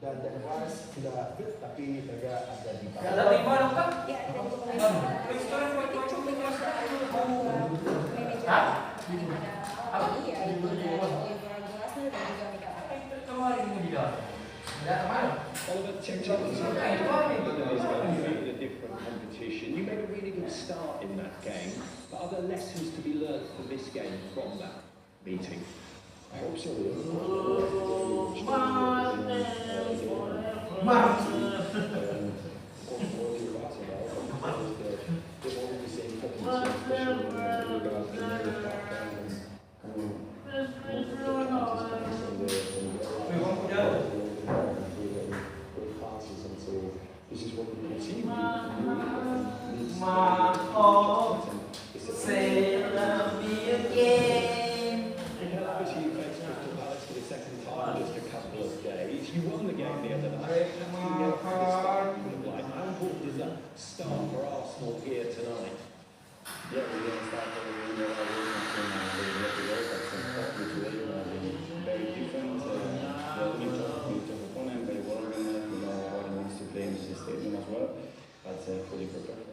dan Declan Rice sudah fit tapi mereka ada di bawah. Ada 5 dong kan? Ya, kita juga melihat manajer ada lagi yaitu dari Oliver Glasner dan juga Michael Arnold. Kemarin ini dia. Enggak kemarin. Oliver a different competition. You made a really good start in that game, but are there lessons to be learned for this game from that meeting? I hope so. This is what we continue to Obviously, you faced Crystal Palace for the second time in just a couple of days. You won the game the other night. How important is that start for Arsenal here tonight? Yeah, we didn't start very well. Very different, tough opponent, very well organized. We know what it means to play in this stadium as well. But fully prepared.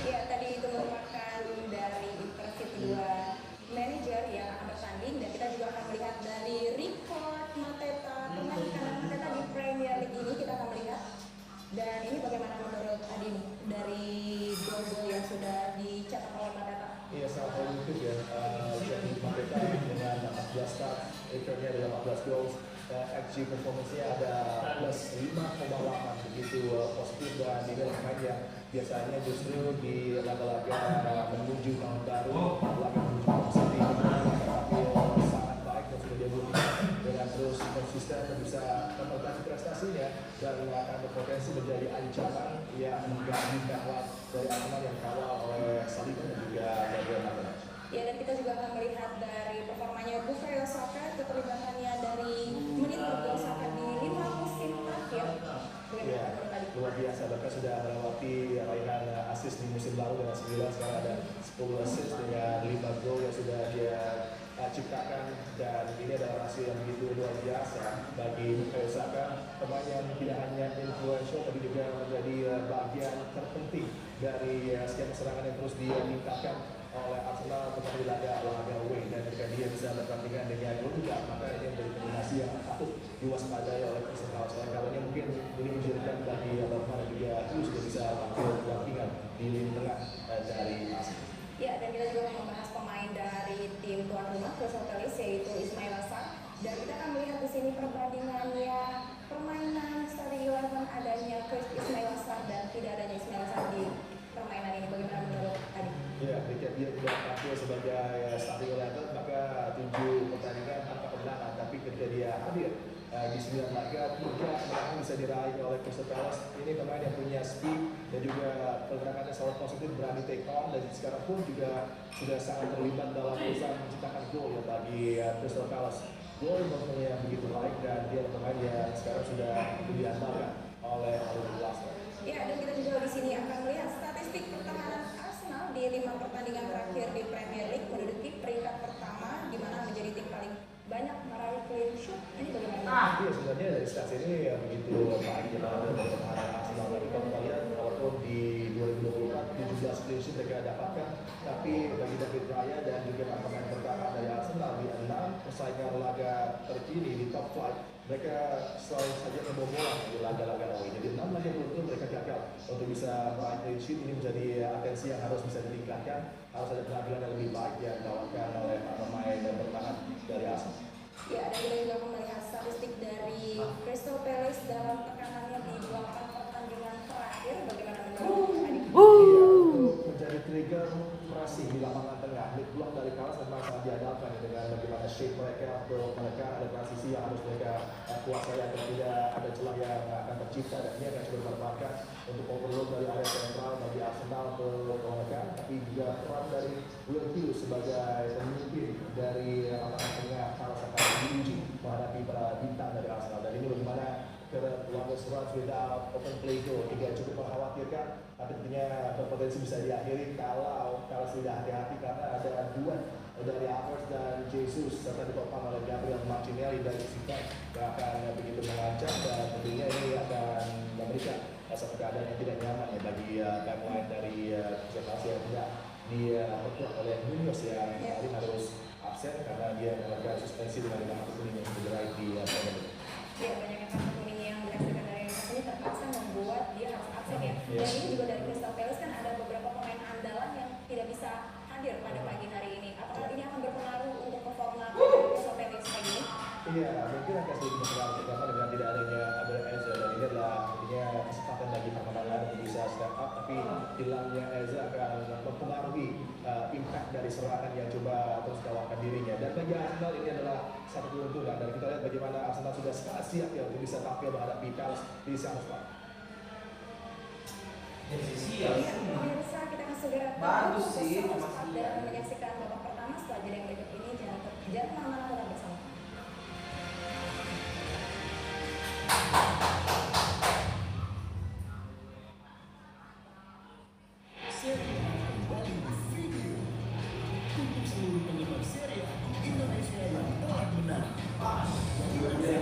Ya, tadi itu merupakan dari impresi kedua manajer yang akan bertanding, dan kita juga akan melihat dari record Mateta, pemain kanan Mateta di Premier League ini kita akan melihat. Dan ini bagaimana menurut Adi dari gol-gol yang sudah dicetak oleh Mateta? Iya, sangat positif ya. Jadi Mateta dengan 14 start, recordnya ada 14 goals. XG performance-nya ada plus 5,8, begitu positif, dan ini pemain yang biasanya justru di laga-laga menuju tahun baru, laga menuju musim ini, tampil sangat baik dan sudah dia buktikan dengan terus konsisten dan bisa memperbaiki prestasinya, dan akan berpotensi menjadi ancaman yang mengganggu kawan dari Arsenal yang kawal oleh Saliba dan juga Gabriel Magalhaes. Ya, dan kita juga akan melihat dari performanya Bukayo Saka, keterlibatannya dari menit Bukayo Saka di 5 musim terakhir. Ya, luar biasa, bahkan sudah melewati raihan assist di musim lalu dengan 9, sekarang ada 10 assist dengan 5 gol yang sudah dia ciptakan, dan ini adalah hasil yang begitu luar biasa bagi Bukayo Saka, pemain yang tidak hanya influential tapi juga menjadi bagian terpenting dari skema serangan yang terus ditingkatkan oleh Arsenal untuk di laga away, dan ketika dia bisa bertandingan dengan Gundogan, maka ini menjadi kombinasi yang patut diwaspadai oleh Crystal Palace. Karena mungkin ini menjadikan bagi Bareng dan juga sudah bisa tampil berdampingan di lini tengah dari Arsenal. Ya, dan kita juga membahas pemain dari tim tuan rumah Crystal Palace yaitu Ismail Assar, dan kita akan melihat di sini perbandingannya permainan starting 11 adanya Ismail Assar dan tidak adanya Ismail Assar di permainan ini. Bagaimana menurut Adi? Ya, ketika dia tidak tampil sebagai starting 11, maka 7 pertandingan tanpa kemenangan, tapi ketika dia hadir di 9 laga, 3 kemenangan bisa diraih oleh Crystal Palace. Ini pemain yang punya speed dan juga pergerakannya selalu positif, berani take on, dan sekarang pun juga sudah sangat terlibat dalam urusan menciptakan gol ya bagi Crystal Palace. Gol yang begitu baik, dan dia pemain yang sekarang sudah diandalkan oleh Oliver Glasner. Ya, dan kita juga di sini akan melihat statistik pertahanan Arsenal di 5 pertandingan terakhir di Premier League, menduduki peringkat pertama, di mana menjadi tim paling banyak meraih clean sheet. Ini bagaimana? Iya, sebenarnya dari stats ini begitu baik ya dari pertahanan Arsenal. Tapi kalau kita lihat, walaupun di 2024 17 clean sheet mereka dapatkan, tapi bagi David Raya dan juga pemain pertahanan dari Arsenal di 6 persaingan laga terkini di top 5, mereka selalu saja kebobolan di laga-laga awal. Jadi 6 laga beruntun mereka gagal untuk bisa meraih clean sheet. Ini menjadi atensi yang harus bisa ditingkatkan, harus ada penampilan yang lebih baik yang dilakukan oleh pemain dan bertahan dari Arsenal. Ya, dan kita juga akan melihat statistik dari Crystal Palace dalam tekanannya di 8 pertandingan terakhir. Bagaimana menurut Adi? Iya, untuk menjadi trigger pressing di lapangan tengah, mid block dari Palace memang sangat diandalkan dengan bagaimana shape mereka, untuk mereka ada transisi yang harus mereka kuasai agar tidak ada celah yang akan tercipta, dan ini akan coba dimanfaatkan untuk overload dari area sentral bagi Arsenal untuk mereka, tapi juga peran dari Will Hughes sebagai pemimpin dari lapangan tengah Palace akan diuji menghadapi para bintang dari Arsenal. Dan ini bagaimana longest runs without open play goal juga cukup mengkhawatirkan, tapi tentunya berpotensi bisa diakhiri kalau tidak hati-hati, karena ada dua dari Havertz dan Jesus serta ditopang oleh Gabriel Martinelli dari Sika yang akan begitu mengancam, dan tentunya ini akan memberikan satu keadaan yang tidak nyaman ya bagi backline dari Chelsea yang tidak diperkuat oleh Munoz yang kali harus absen karena dia mendapatkan suspensi dengan 5 kartu kuning yang cederai di Premier League. Ya, banyaknya kartu kuning yang dihasilkan dari ini terpaksa membuat dia harus absen ya. Dan ini juga dari Crystal Palace kan ada beberapa pemain andalan yang tidak bisa hadir pada pagi hari ini. Apakah ini akan berpengaruh untuk performa Crystal Palace pagi ini? Iya, mungkin akan sedikit berpengaruh terutama dengan tidak adanya Bareng dan ini adalah tentunya kesempatan bagi perkembangan untuk bisa step up, tapi hilangnya Eza akan mempengaruhi impact dari serangan yang coba terus tawarkan dirinya. Dan bagi Arsenal ini adalah satu keuntungan, dan kita lihat bagaimana Arsenal sudah sangat siap ya untuk bisa tampil menghadapi Palace di Selhurst Park. Siap. Pemirsa, kita akan segera Bagus sih, cuma cuma dan menyaksikan babak pertama setelah jeda yang berikut ini. Jangan kemana-mana, tetap bersama.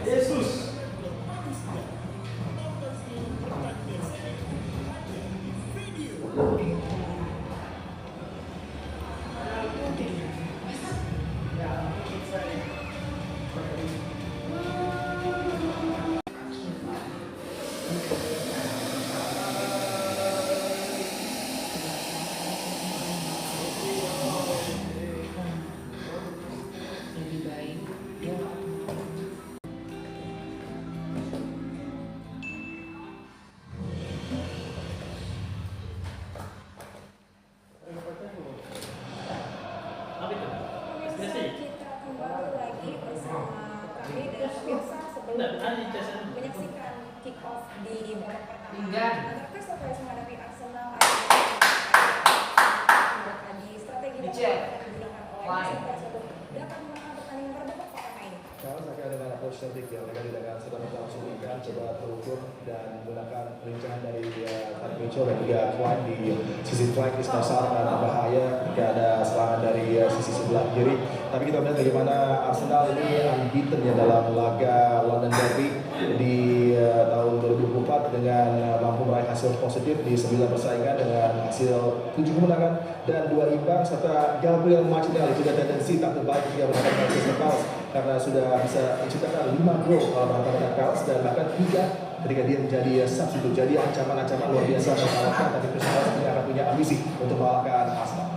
Yesus. Pemirsa, kita kembali lagi bersama kami dan pemirsa sebelum menyaksikan kick off di babak pertama antara Crystal Palace menghadapi Arsenal. Tadi strategi yang akan digunakan oleh Crystal Palace untuk dapat memenangkan pertandingan pada babak pertama ini. Kalau saya dengan approach tactic yang mereka tidak akan sedang melangsungkan, coba terukur dan menggunakan pelincahan dari Van Mitchell dan juga Twine di sisi flank Ismail Sarr karena bahaya jika ada serangan dari sisi sebelah kiri. Tapi kita melihat bagaimana Arsenal ini unbeaten ya dalam laga London Derby di tahun 2024 dengan mampu meraih hasil positif di 9 persaingan dengan hasil 7 kemenangan dan 2 imbang, serta Gabriel Martinelli sudah tendensi tak terbaik jika berhadapan dengan Crystal Palace karena sudah bisa menciptakan 5 gol kalau berhadapan dengan Palace dan bahkan 3 ketika dia menjadi substitute. Jadi ancaman-ancaman luar biasa mengalahkan, tapi Crystal Palace ini akan punya ambisi untuk mengalahkan Arsenal.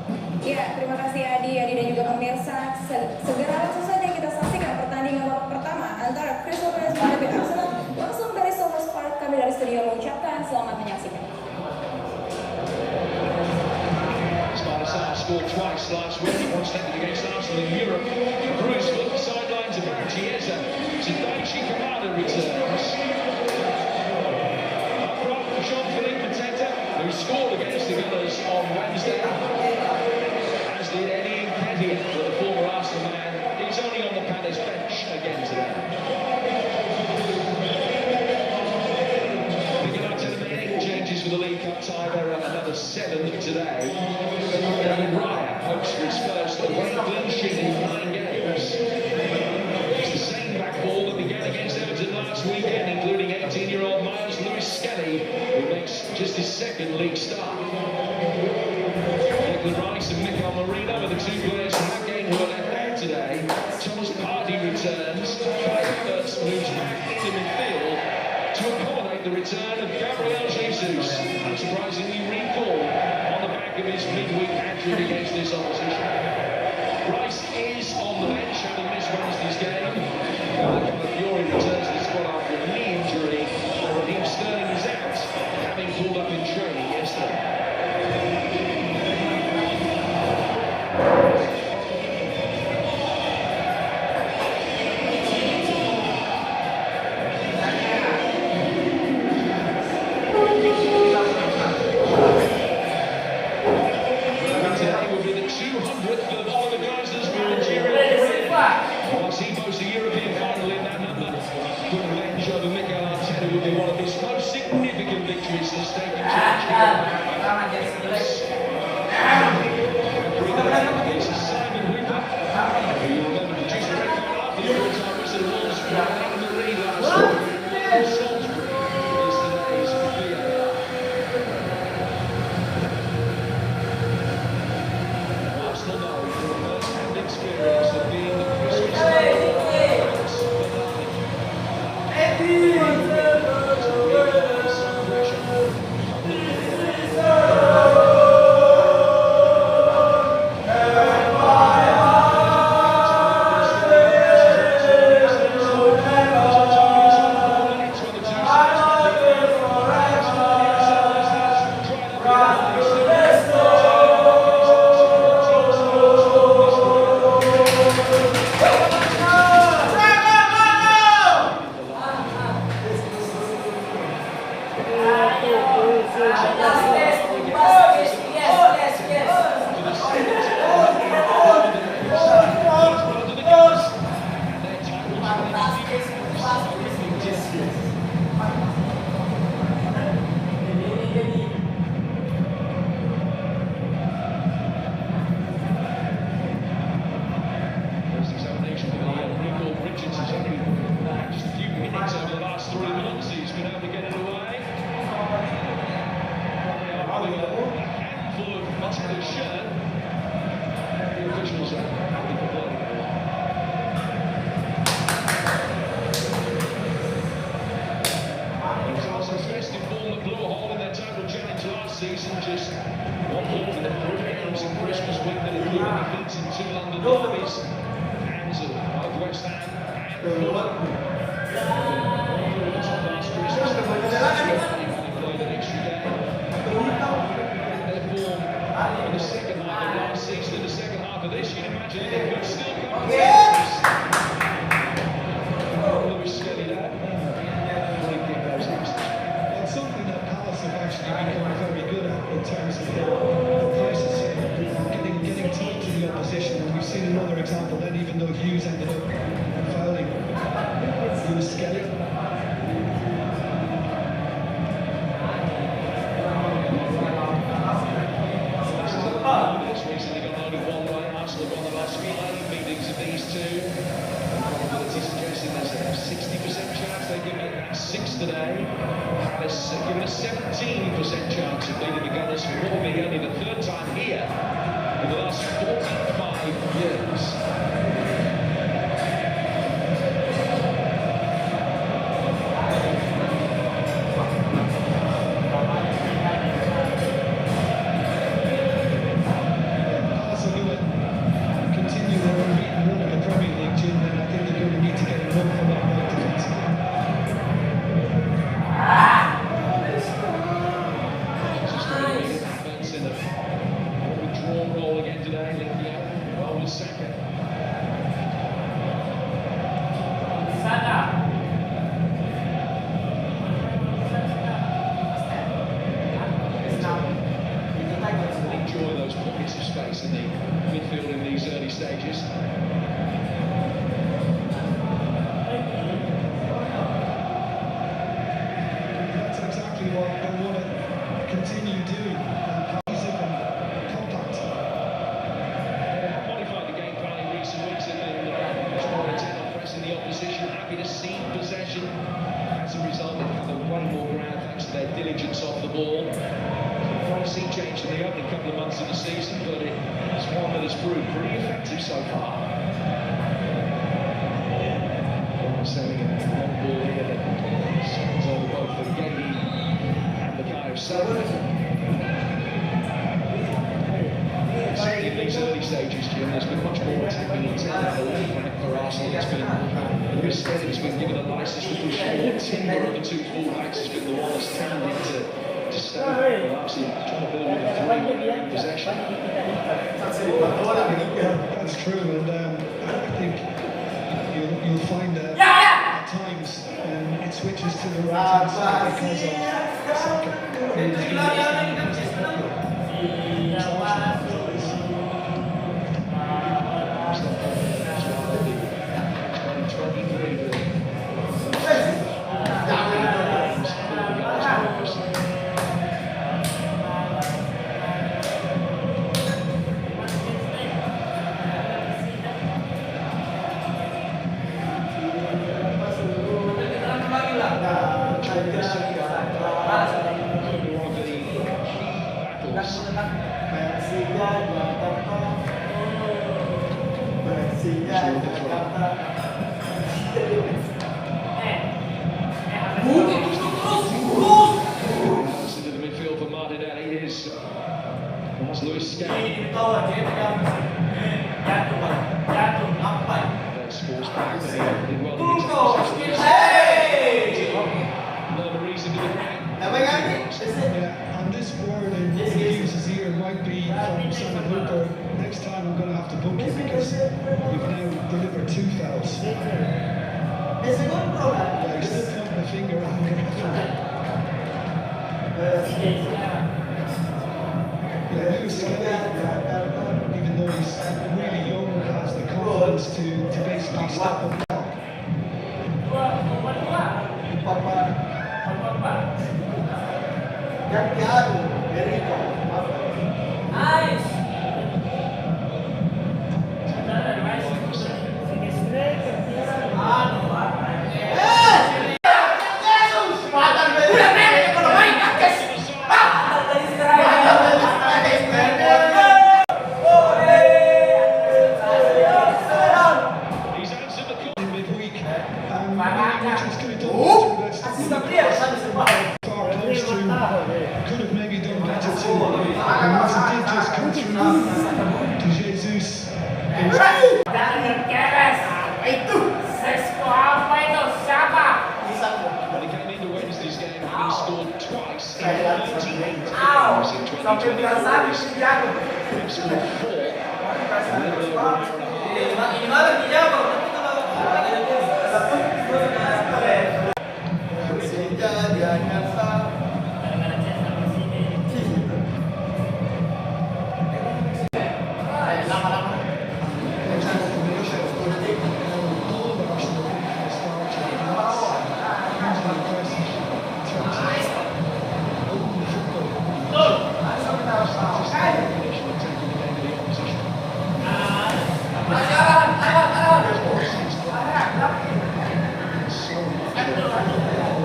Ya, terima kasih Adi dan juga pemirsa. Segera langsung saja kita saksikan pertandingan babak pertama antara Crystal Palace menghadapi Arsenal langsung dari Selhurst Park. Kami dari studio mengucapkan selamat menyaksikan. Scored twice last week. He once ended against Arsenal in Europe. Bruce on the sidelines of Chiesa. Today she commander returns. Up front, Jean-Philippe Mateta, who scored against the Gunners on Wednesday. As did Eddie Nketiah, but the former Arsenal man is only on the Palace bench again today. Changes for the League Cup tie. There are another 7 today. David Raya hopes for his first away clean sheet in 9 games. It's the same back four that began against Everton last weekend, including 18-year-old Miles Lewis-Skelly, who makes just his second league start. Declan Rice and Mikel Merino are the 2 players from that game who are left out today. Thomas Partey returns. Kai Havertz moves back into midfield to accommodate the return of Gabriel Jesus, unsurprisingly recalled on the back of his midweek hat-trick against this opposition. Rice is on the bench, having missed Wednesday's game. Calafiori returns to the squad after a knee injury. Raheem Sterling is out, having pulled up in training yesterday. Season just one more for the games in Christmas week that include defeats in 2 London derbies, hands of both West Ham and Fulham. Last Christmas, they played an extra day. Their form in the second half of last season, in the second half of this, you'd imagine it could still come to Lewis Skelly there. It's something that Palace have actually become very good at in terms of the prices, getting tight to the opposition. And we've seen another example then, even though Hughes ended up fouling Lewis Skelly. Recently got only one way. Arsenal won the last 5 meetings of these two. Probability suggesting there's a 60% chance they can make that 6 today. Palace given a 17% chance of beating the Gunners for what will be only the 3rd time here in the last 45 years. Enjoy those pockets of space in the midfield in these early stages. That's exactly what they want to continue doing. Cohesive and compact. They have modified the game plan in recent weeks and much more intent on pressing the opposition, happy to cede possession. As a result, they've had the one more ground thanks to their diligence off the ball. Sea change in the opening couple of months of the season, but it's one that has proved pretty effective so far. Sending a long ball here that spans over both the Gedi and the Kayo Salah. Certainly in these early stages, Jim, there's been much more attacking intent on the left flank for Arsenal. It's been Lewis Skelly has been given a license to push forward. Timber of the 2 full-backs has been the one that's tended to stay back, but actually trying to build with a 3 possession. That's true, and I think you'll find that at times it switches to the right hand side because of Saka. Into the midfield for Martinelli is Lewis Scan. Sports back, but he did well to another reason to the ground. Yeah, and this word he uses here might be from Simon Hooper. Next time I'm going to have to book you because you've now delivered 2 fouls. Yeah, he's still pointing the finger at me. Yeah, Lewis Skelly, even though he's really young, has the confidence to basically step up top. He's answered the call. Midweek, which is going to do far close to, could have maybe done better too. And once it did just come through to Jesus. When he came into Wednesday's game, he scored twice in 38 games in 2024. He scored 4. A little over an hour and a half.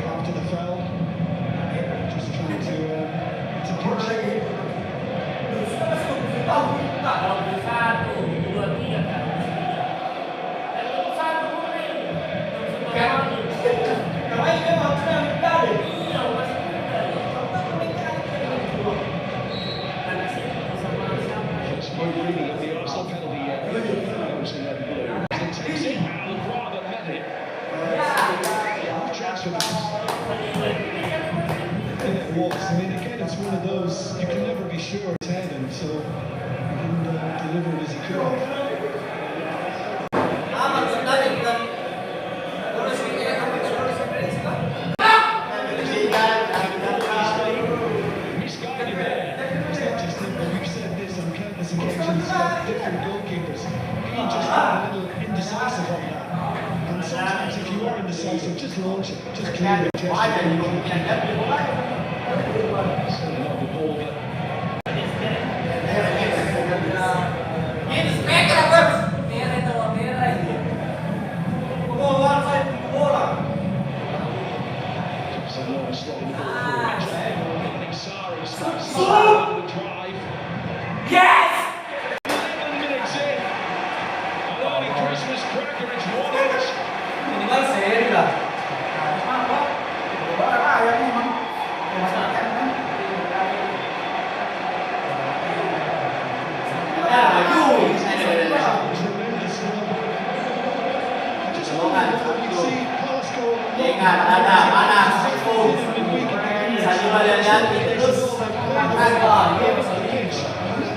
After the foul, just trying to push it. The Arsenal penalty takes it and rather met it. Transfer It was. I mean, again, it's one of those you can never be sure it's heading, so he didn't deliver it as he could have. misguided there. It's not just him, but we've said this on countless occasions about different goalkeepers. He just got a little indecisive on that. And sometimes if you are indecisive, just launch it, just clear it, Certainly not the ball that Jefferson Lawrence slotting the ball forward. Morning Sari starts the drive. Yes! 11 minutes in. An early Christmas cracker, it's 1-1. Minimal seri lah. Ingat ada panas sepuluh. Tadi balik lihat terus makan.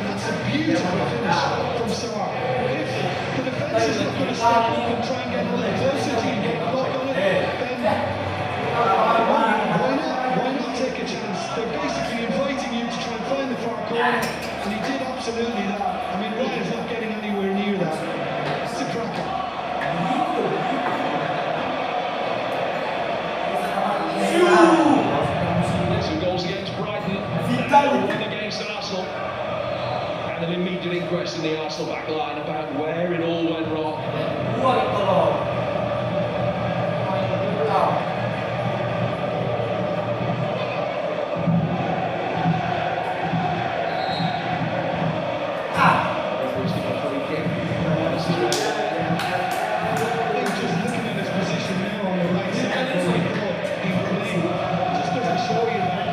That's a beautiful finish from Sarr. If the defence is not going to step up and try and get a little closer to you, get the ball on it, then needed an inquest in the Arsenal back line about where it all went wrong. Referee's given a free kick. This is where I think just looking at his position now on the right side where he thought he was playing, just doesn't show you that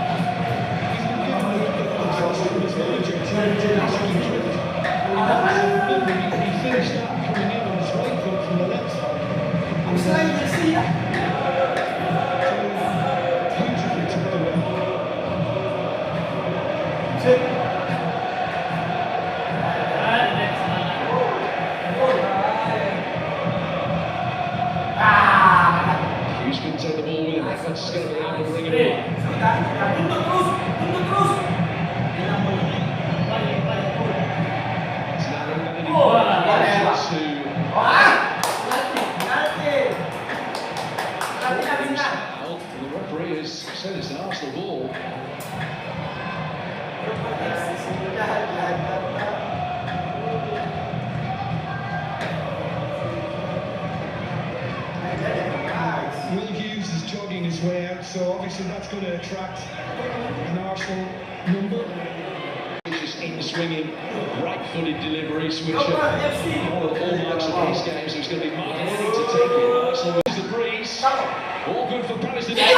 he's been given the trust from his manager to execute it. Remember, he finished that coming in on his right foot from the left side. Beautifully took the win. Hughes can take the ball with him. That's going to be able to bring it in. It's now remaining to foul. The referee has said it's an Arsenal ball. Will Hughes is jogging his way out, so obviously that's going to attract an Arsenal number. Just in swinging, right-footed deliveries, which are one of the hallmarks of these games. So it's going to be Martinelli to take it. Arsenal lose the breeze. All good for Palace. Again,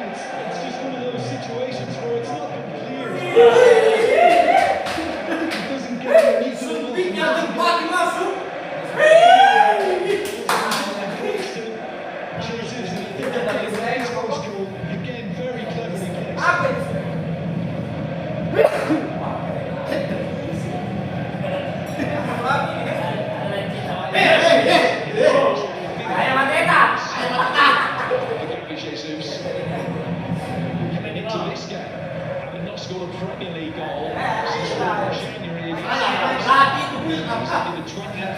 it's just one of those situations where it's not been clear. It doesn't get underneath it enough. Jesus, and I think that his first goal, again, very cleverly placed. Jesus coming into this game, having not scored a Premier League goal since January against He's the 23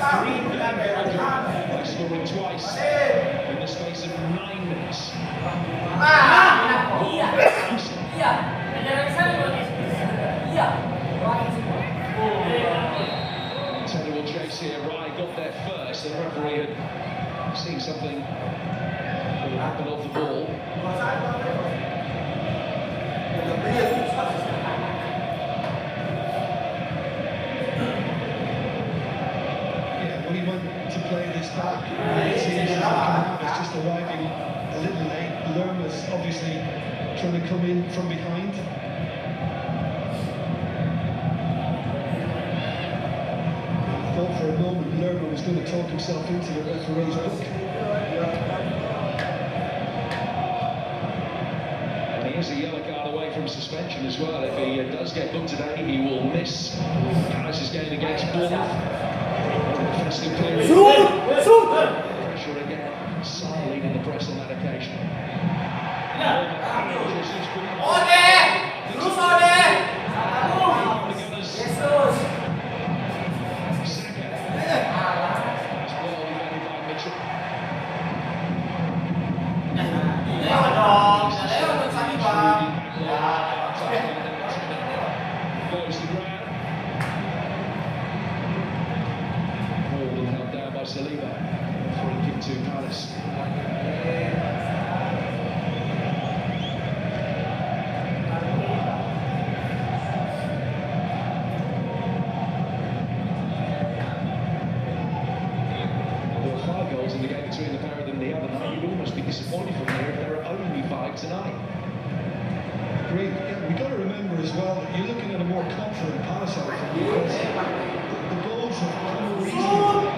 by scoring twice in the space of 9 minutes. Taylor will chase here. Rye got there first. The referee had seen something that would happen off the ball. Yeah, when he went to play this back, it seems as though it's just arriving a little late. Lerma's obviously trying to come in from behind. I thought for a moment Lerma was going to talk himself into the referee's book. And he has a yellow card away from suspension as well. If he does get booked today, he will miss Palace's game against Bournemouth. Defensive clearance. Pressure again. Side leading the press on that occasion. Goes to ground. Ball and held down by Saliba. Free kick to Palace. There were 5 goals in the game between the pair of them the other night. You'd almost be disappointed from here if there are only 5 tonight. Great. Yeah, we've got to remember as well that you're looking at a more confident Palace outfit because the goals have come more easily.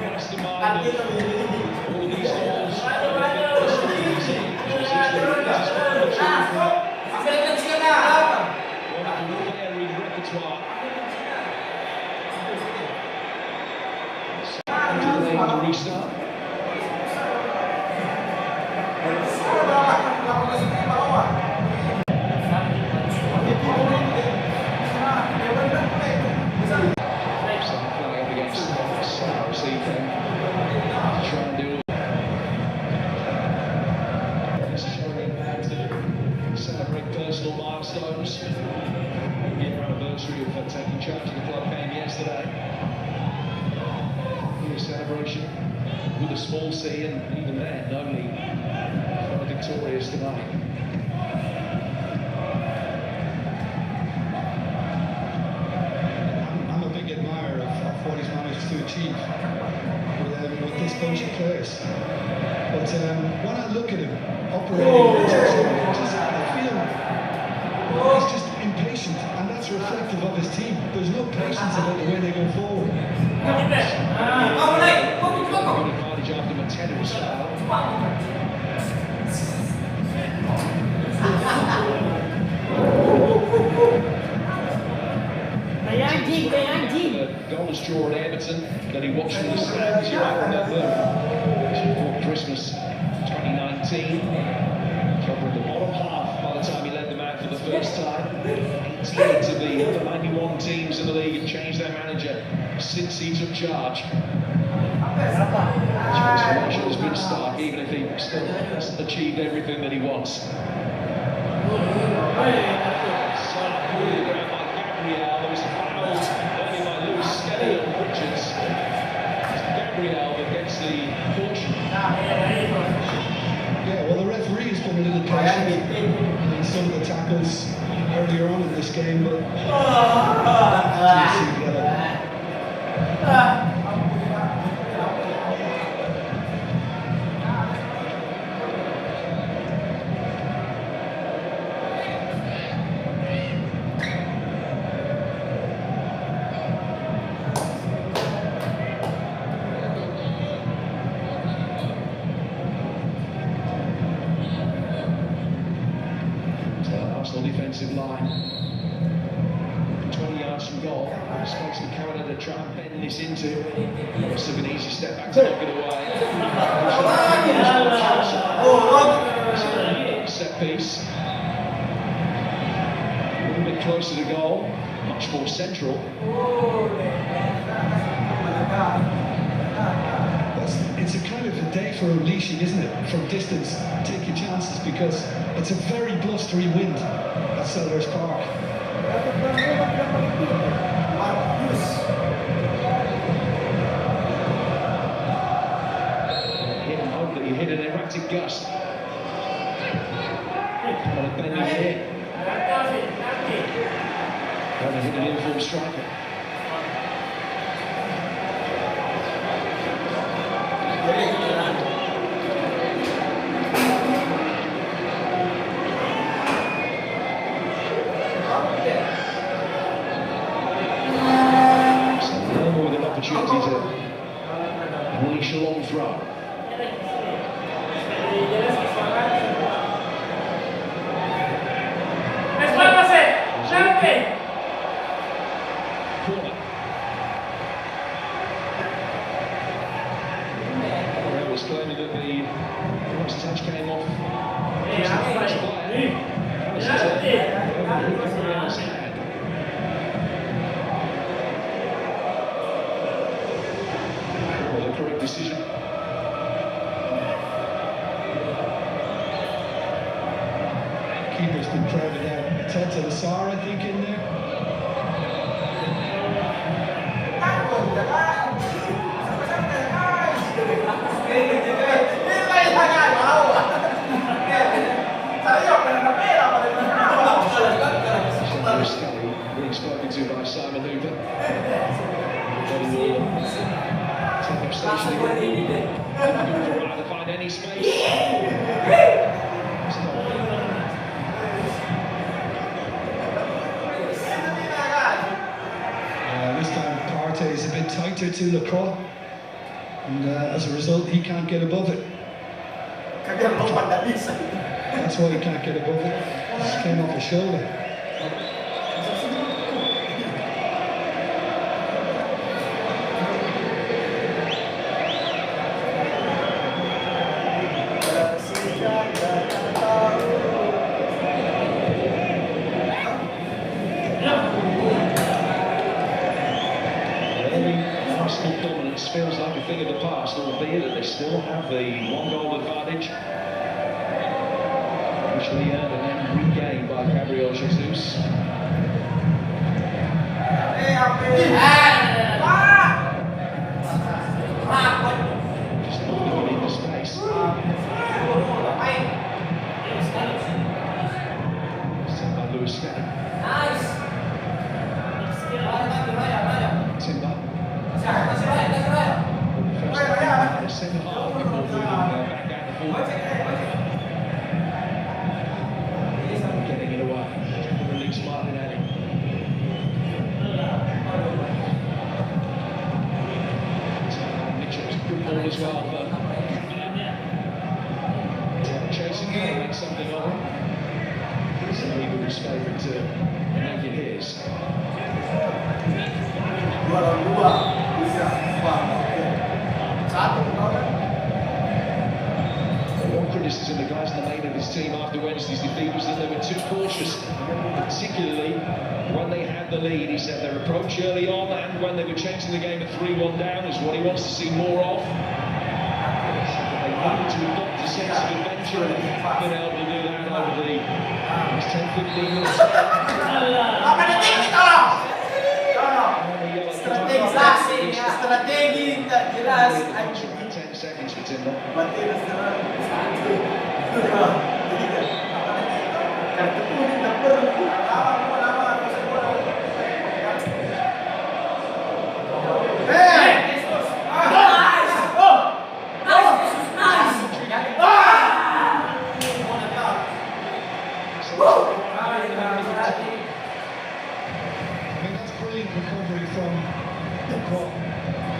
mastermind of all of these goals. Varied repertoire. Delaying the restart. Celebrate personal milestones. Year anniversary of taking charge of the club came yesterday. Here celebration with a small C, and even then only victorious tonight. I'm a big admirer of what he's managed to achieve with this bunch of players. But when I look at him operating, I feel he's just impatient, and that's reflective of his team. There's no patience about the way they go forward. Good advantage after Mateno's style. Goals draw at Everton that he watched in the stands. You might remember before Christmas 2019, covering the bottom half by the time he led them out for the first time. 88 of the other 91 teams in the league have changed their manager since he took charge. His transformation has been stark, even if he still hasn't achieved everything that he wants. Yeah, well, the referee has been a little patient in some of the tackles earlier on in this game, but defensive line. 20 yards from goal. Space for Canada to try and bend this into. Must have been an easy step back to knock it away. Set piece. A little bit closer to goal. Much more central. It's a kind of a day for unleashing, isn't it? From distance, take your chances, because it's a very blustery wind at Sellers Park. Hit and hope that you hit an erratic gust. Got a bending hit. Got to hit an informed striker. Opportunity to unleash a long throw. Correa was claiming that the first touch came off. Correct decision. Keeper's been crowded out. Ted to the Sar, I think, in there. Being spoken to by Simon Hooper. Take up station again. Hooper rather find any space. This time Partey is a bit tighter to Lacroix. And as a result, he can't get above it. That's why he can't get above it. It just came off his shoulder. Arsenal dominance feels like a thing of the past, albeit that they still have the one-goal advantage, initially earned and then regained by Gabriel Jesus. Just moving into space. Sent by Lewis Steady. Timber. Centre half before moving back down the forward. Getting it away. Release Martinelli. Mitchell's good ball as well, but chasing him, make something of him. So he was favourite to make it his. One criticism the guys in the main of his team after Wednesday's defeat was that they were too cautious, particularly when they had the lead. He said their approach early on and when they were changing the game at 3-1 down is what he wants to see more of. They needed to adopt a sense of adventure and been able to do that over the 10-15 minutes. Strategi tak jelas. 10 seconds for Timber. Kartu kuning tak perlu.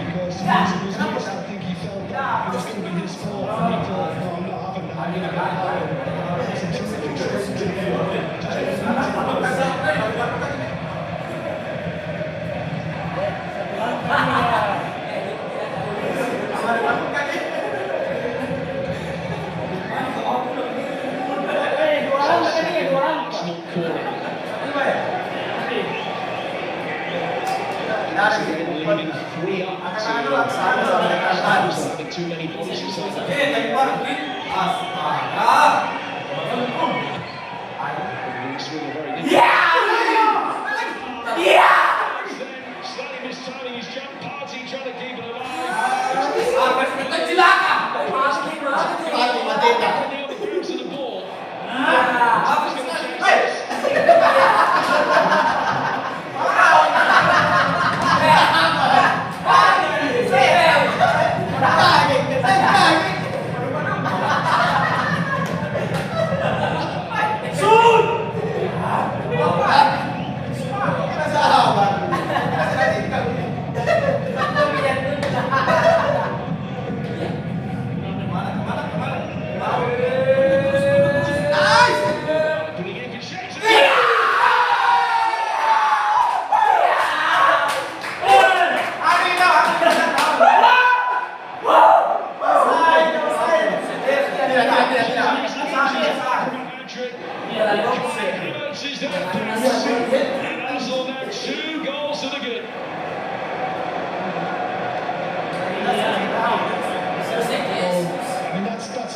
Because he was missed. I think he felt that it was going to be his fault, and he thought, no, I'm not having that. I'm going to get higher. It's a terrific start to the Leaving 3 up to having too many bodies inside the slightly mistiming his jump party, trying to keep it alive. On the other bounce of the ball.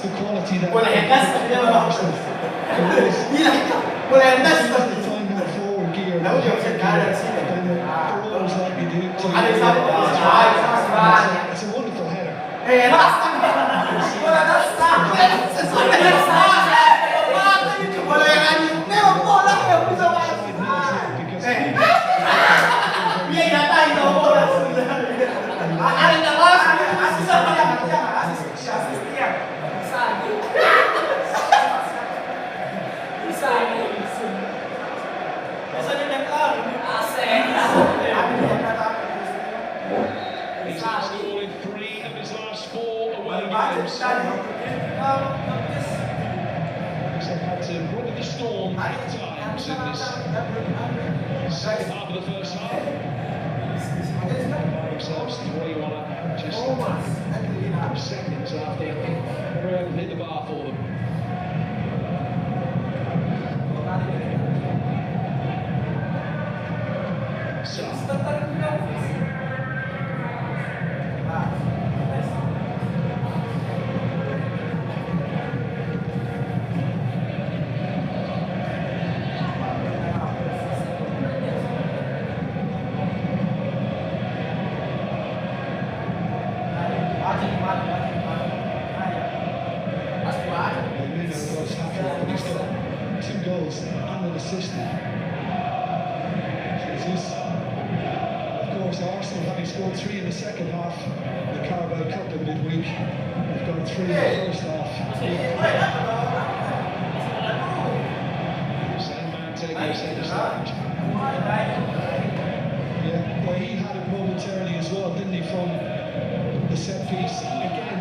the quality that Boleh hendas tak dia orang. Boleh hendas tak dia. find that forward gear. Tahu dia macam ada di sini. Throws like they do to Ada satu. it's a wonderful header. Hendas tak. Boleh hendas tak. Boleh hendas. Memang bola yang bisa masuk. Dia datang ke bola sebenarnya. Ada tak masuk. Asis apa yang asis dia. He's scored 3 of his last away games. So had to weather the storm at times in this second half of the first half. Themselves 3-1 just seconds after Bareng hit the bar for them. So, He's got 2 goals and an assist now. Jesus. Of course, Arsenal, having scored 3 in the second half, the Carabao Cup in midweek, they've got 3 in the first half. same man taking centre stage. Yeah, well, he had it momentarily as well, didn't he, from the set piece. Again,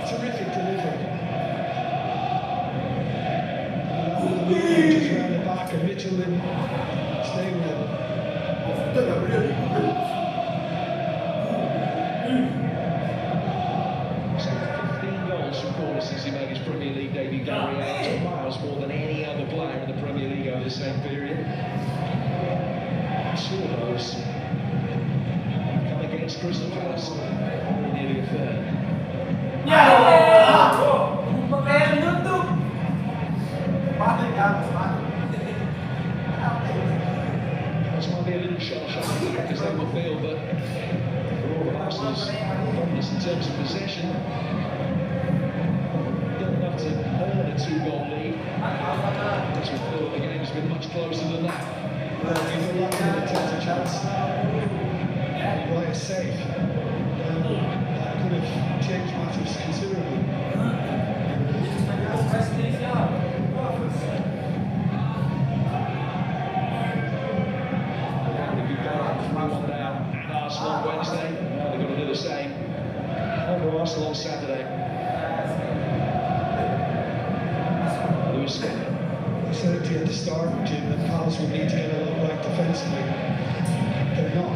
terrific delivery. Just round the back, and Mitchell didn't stay with him. So 15 goals from corners since he made his Premier League debut. Gabriel, 2 miles more than any other player in the Premier League over the same period. 2 of those come against Crystal Palace, nearly a third. This might be a little shell-shocked because they will feel that for all of Arsenal's dominance in terms of possession, done enough to earn a 2-goal lead. This will feel that the game has been much closer than that. Well, you know, that could have taken a chance. Right, a save. That could have changed matters considerably. Arsenal on Wednesday, now they've got to do the same over Arsenal on Saturday. Lewis Smith. I said it to you at the start, Jim, that Palace would need to get a lot back defensively. They're not.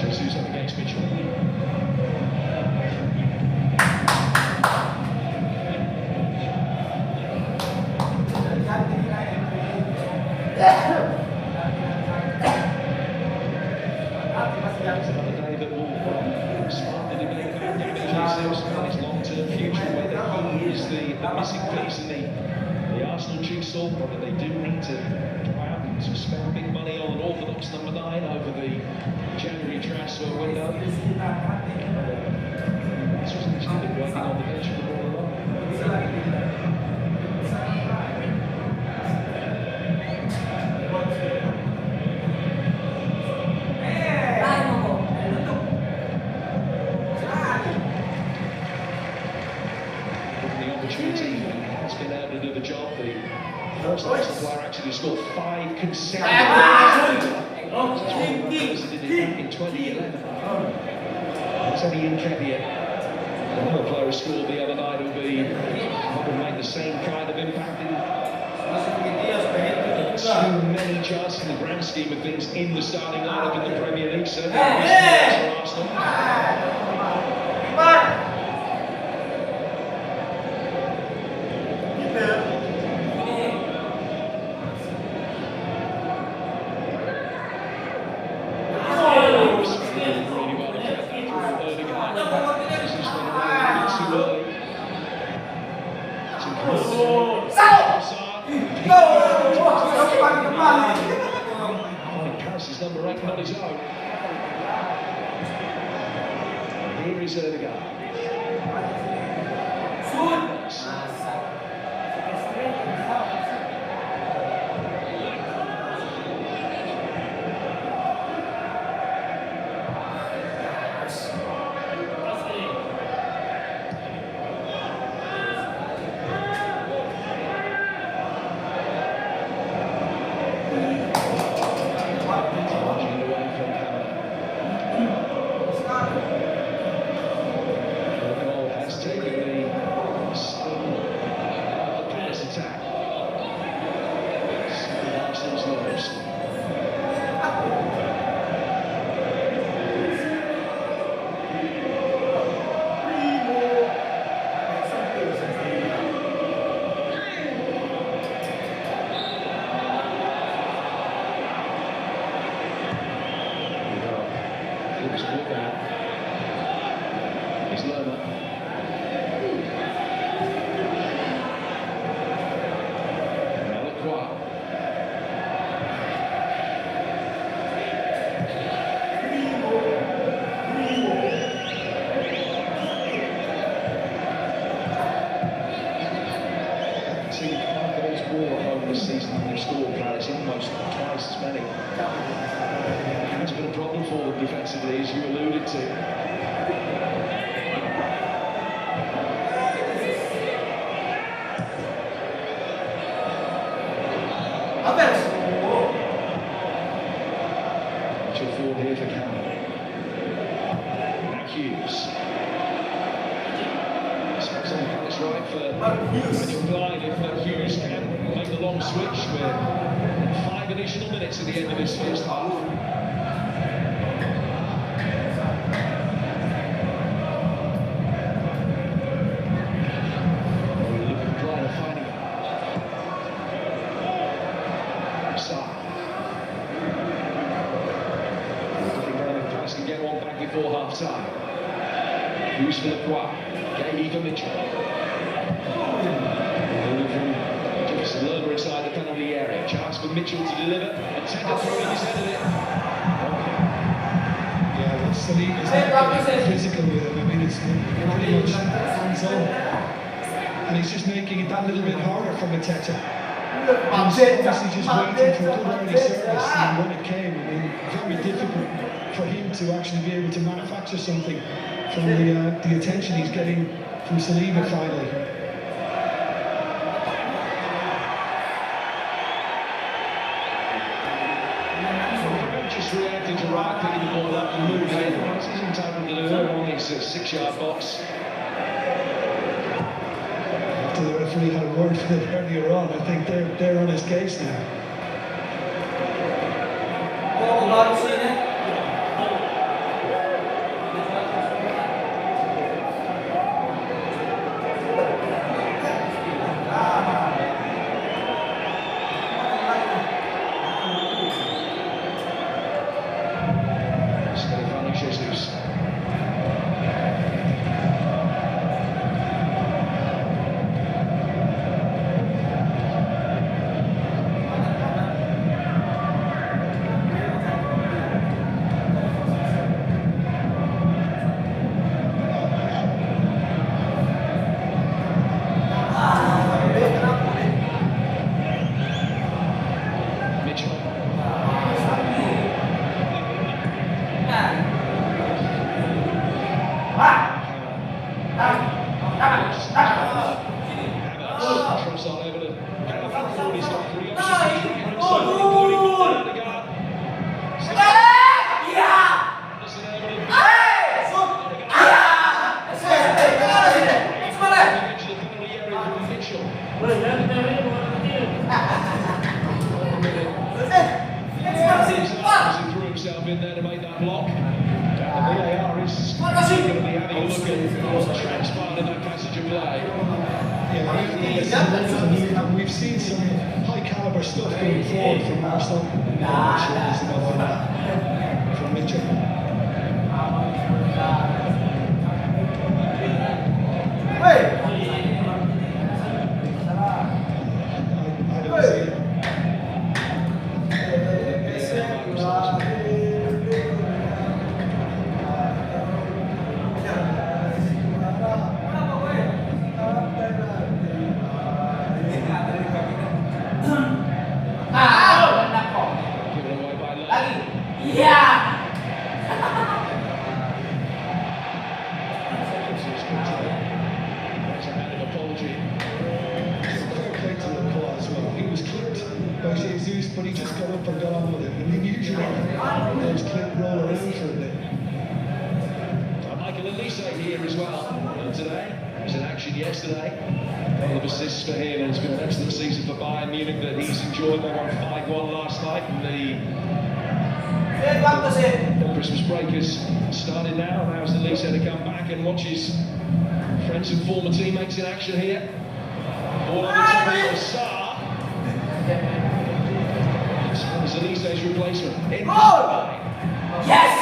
Jesus up against Mitchell. It's another day that will spark the debate about Gabriel Jesus and his long-term future, whether he is the missing piece in the Arsenal jigsaw, whether they do need to try out to spend big money on an orthodox number 9 over the January transfer window. This was actually been working on the bench for the ball along. The opportunity has been able to do the job. The first Arsenal player actually scored 5 consecutive goals. Did it back in 2011. That's only Nketiah. Another player who scored the other night who will make the same kind of impact. Too many chances in the grand scheme of things in the starting lineup in the Premier League. Certainly for Arsenal. Number 8 on his own. Here is Erdegaard. just walk out. It's Lerma. Malacroix. See 5 goals more at home this season than they've scored, Paris, almost twice as many. It's been a problem for them defensively, as you alluded to. Mitchell forward here for Cameron. Now Hughes. Spots on Palace right for Mitchell Blind if Hughes can make the long switch with 5 additional minutes at the end of this first half. Before half time. Hughes for Lacroix. Gahey for Mitchell. Jefferson Lerma inside the penalty area. Chance for Mitchell to deliver. And Tender throwing his head at it. Yeah, that's the league. It's not physical with him. I mean, it's pretty much hands-on. And he's just making it that little bit harder for Mateta. He's obviously just waiting for a good early service, and when it came, I mean, very difficult for him to actually be able to manufacture something from the attention he's getting from Saliba finally. Just reacting to right, picking the ball up and moving it. He's entitled to do it on his 6-yard box. After the referee had a word with him earlier on, I think they're on his case now. In there to make that block. The VAR is going to be having a look at what transpired in that passage of play. Yeah, we've seen some high caliber stuff going forward from Arsenal. From Mitchell. I don't see it. But he just got up and got on with it. And usually those clip roll around for a bit. Michael Elise here as well today. He was in action yesterday. A couple of assists for him, and it's been an excellent season for Bayern Munich that he's enjoyed. They won 5-1 last night, and the Christmas break has started now. Allows Elise to come back and watch his friends and former teammates in action here. Ball on the top of the Star. Elise's replacement. In yes!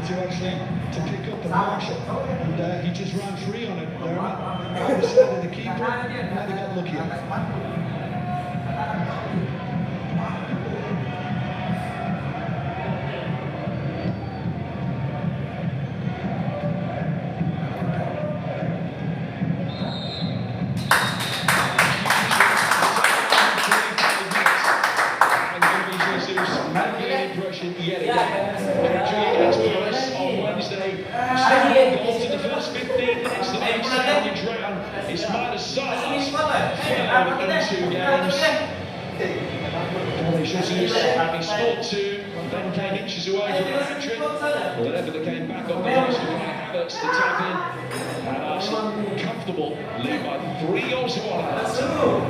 to actually to pick up and marshal, and he just ran free on it. There, the side of the keeper, and then he got lucky. Yet again. Against Palace on Wednesday. Still goals in the first 15 minutes. The next challenge round is minus size. Failed in 2 games. Jesus having scored 2, then came inches away from a hat-trick. But Everton came back on the first one. Havertz the tap-in. And Arsenal comfortable lead by 3 goals to 1 at half-time.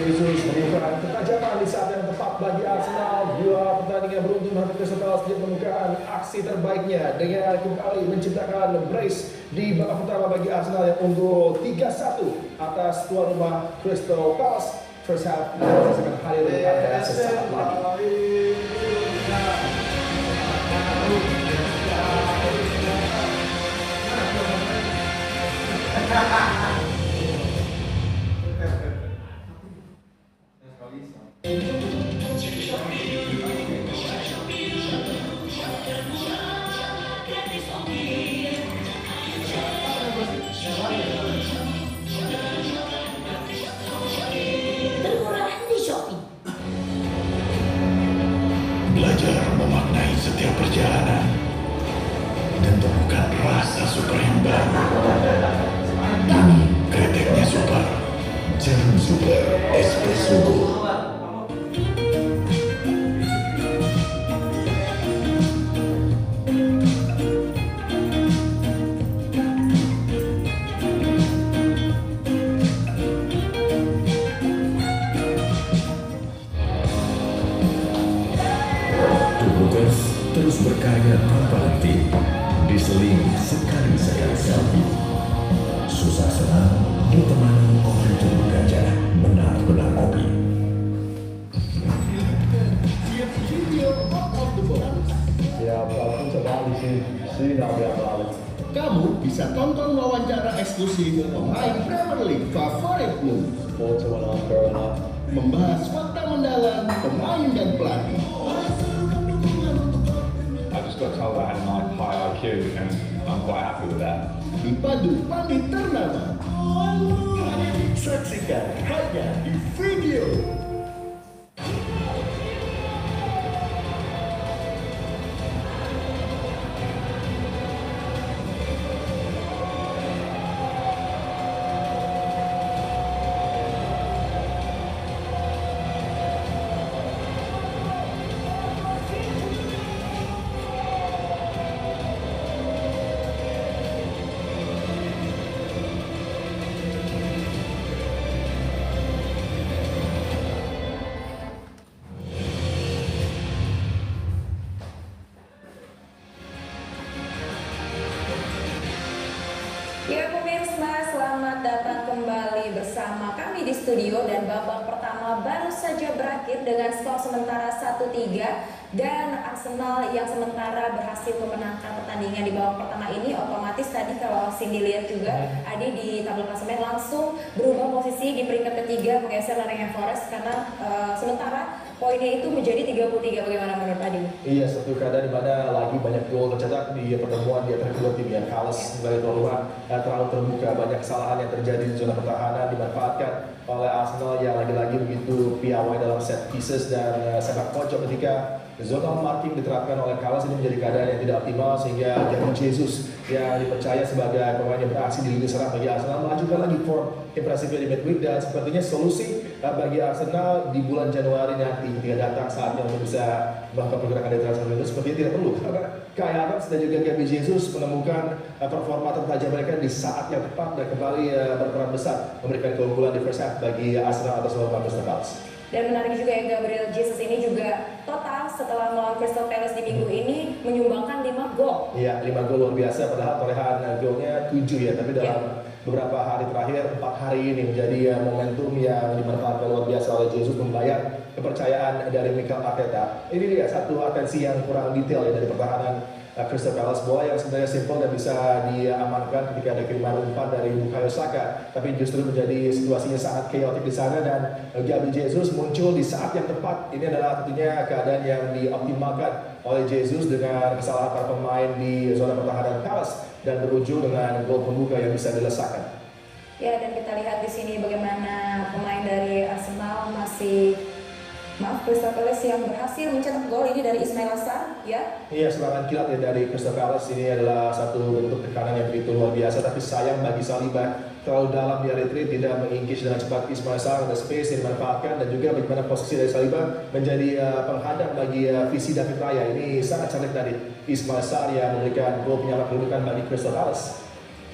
Jesus menemukan ketajaman di saat yang tepat bagi Arsenal. 2 pertandingan beruntun menghadapi Crystal Palace sejak menemukan aksi terbaiknya dengan kembali menciptakan brace di babak pertama bagi Arsenal yang unggul 3-1 atas tuan rumah Crystal Palace. First half akan hadir pada sesaat lagi. Belajar memaknai setiap perjalanan dan temukan rasa super yang baru. Ini kreteknya super, jarum super espresso gold. Terus berkarya tanpa henti, diseling sekali-sekali selfie. Susah senang ditemani kopi tubuh gajah, benar-benar kopi. Ya, walaupun sekali sih nggak biasa. Kamu bisa tonton wawancara eksklusif pemain Premier League favoritmu, membahas fakta mendalam pemain dan pelatih. Got told I had a high IQ and I'm quite happy with that. Dipadu pandit ternama. Saksikan hanya di video. Ya pemirsa, selamat datang kembali bersama kami di studio dan babak pertama baru saja berakhir dengan skor sementara 1-3 dan Arsenal yang sementara berhasil memenangkan pertandingan di babak pertama ini. Otomatis tadi kalau Cindy lihat juga Adi di tabel klasemen langsung berubah posisi di peringkat ketiga menggeser Nottingham Forest karena sementara poinnya itu menjadi 33. Bagaimana menurut Adi? Iya, satu keadaan di mana lagi banyak gol tercetak di pertemuan di antara kedua tim yang Palace sebagai tuan rumah terlalu terbuka, banyak kesalahan yang terjadi di zona pertahanan dimanfaatkan oleh Arsenal yang lagi-lagi begitu piawai dalam set pieces dan sepak pojok ketika zonal marking diterapkan oleh Palace ini menjadi keadaan yang tidak optimal sehingga Gabriel Jesus yang dipercaya sebagai pemain yang beraksi di lini serang bagi Arsenal melanjutkan lagi form impresifnya di midweek dan sepertinya solusi bagi Arsenal di bulan Januari nanti ketika datang saatnya untuk bisa melakukan pergerakan di transfer window sepertinya tidak perlu karena Kai Havertz dan juga Gabriel Jesus menemukan performa tertajam mereka di saat yang tepat dan kembali berperan besar memberikan keunggulan di first half bagi Arsenal atas lawan Crystal Palace. Dan menarik juga yang Gabriel Jesus ini juga total setelah melawan Crystal Palace di minggu ini menyumbangkan 5 gol. Iya, 5 gol luar biasa padahal torehan golnya 7 ya, tapi dalam beberapa hari terakhir, 4 hari ini menjadi momentum yang dimanfaatkan luar biasa oleh Jesus membayar kepercayaan dari Mikel Arteta. Ini dia satu atensi yang kurang detail ya dari pertahanan Crystal Palace, bola yang sebenarnya simpel dan bisa diamankan ketika ada kiriman umpan dari Bukayo Saka, tapi justru menjadi situasinya sangat chaotic di sana dan Gabriel Jesus muncul di saat yang tepat. Ini adalah tentunya keadaan yang dioptimalkan oleh Jesus dengan kesalahan para pemain di zona pertahanan Palace dan berujung dengan gol pembuka yang bisa dilesakkan. Ya, dan kita lihat di sini bagaimana pemain dari Arsenal Crystal Palace yang berhasil mencetak gol ini dari Ismail Assar, ya? Iya, serangan kilat ya dari Crystal Palace ini adalah satu bentuk tekanan yang begitu luar biasa, tapi sayang bagi Saliba terlalu dalam di retreat, tidak mengingkis dengan cepat Ismail Assar, ada space yang dimanfaatkan dan juga bagaimana posisi dari Saliba menjadi penghadang bagi visi David Raya. Ini sangat cantik dari Ismail Assar yang memberikan gol penyelamat kedudukan bagi Crystal Palace.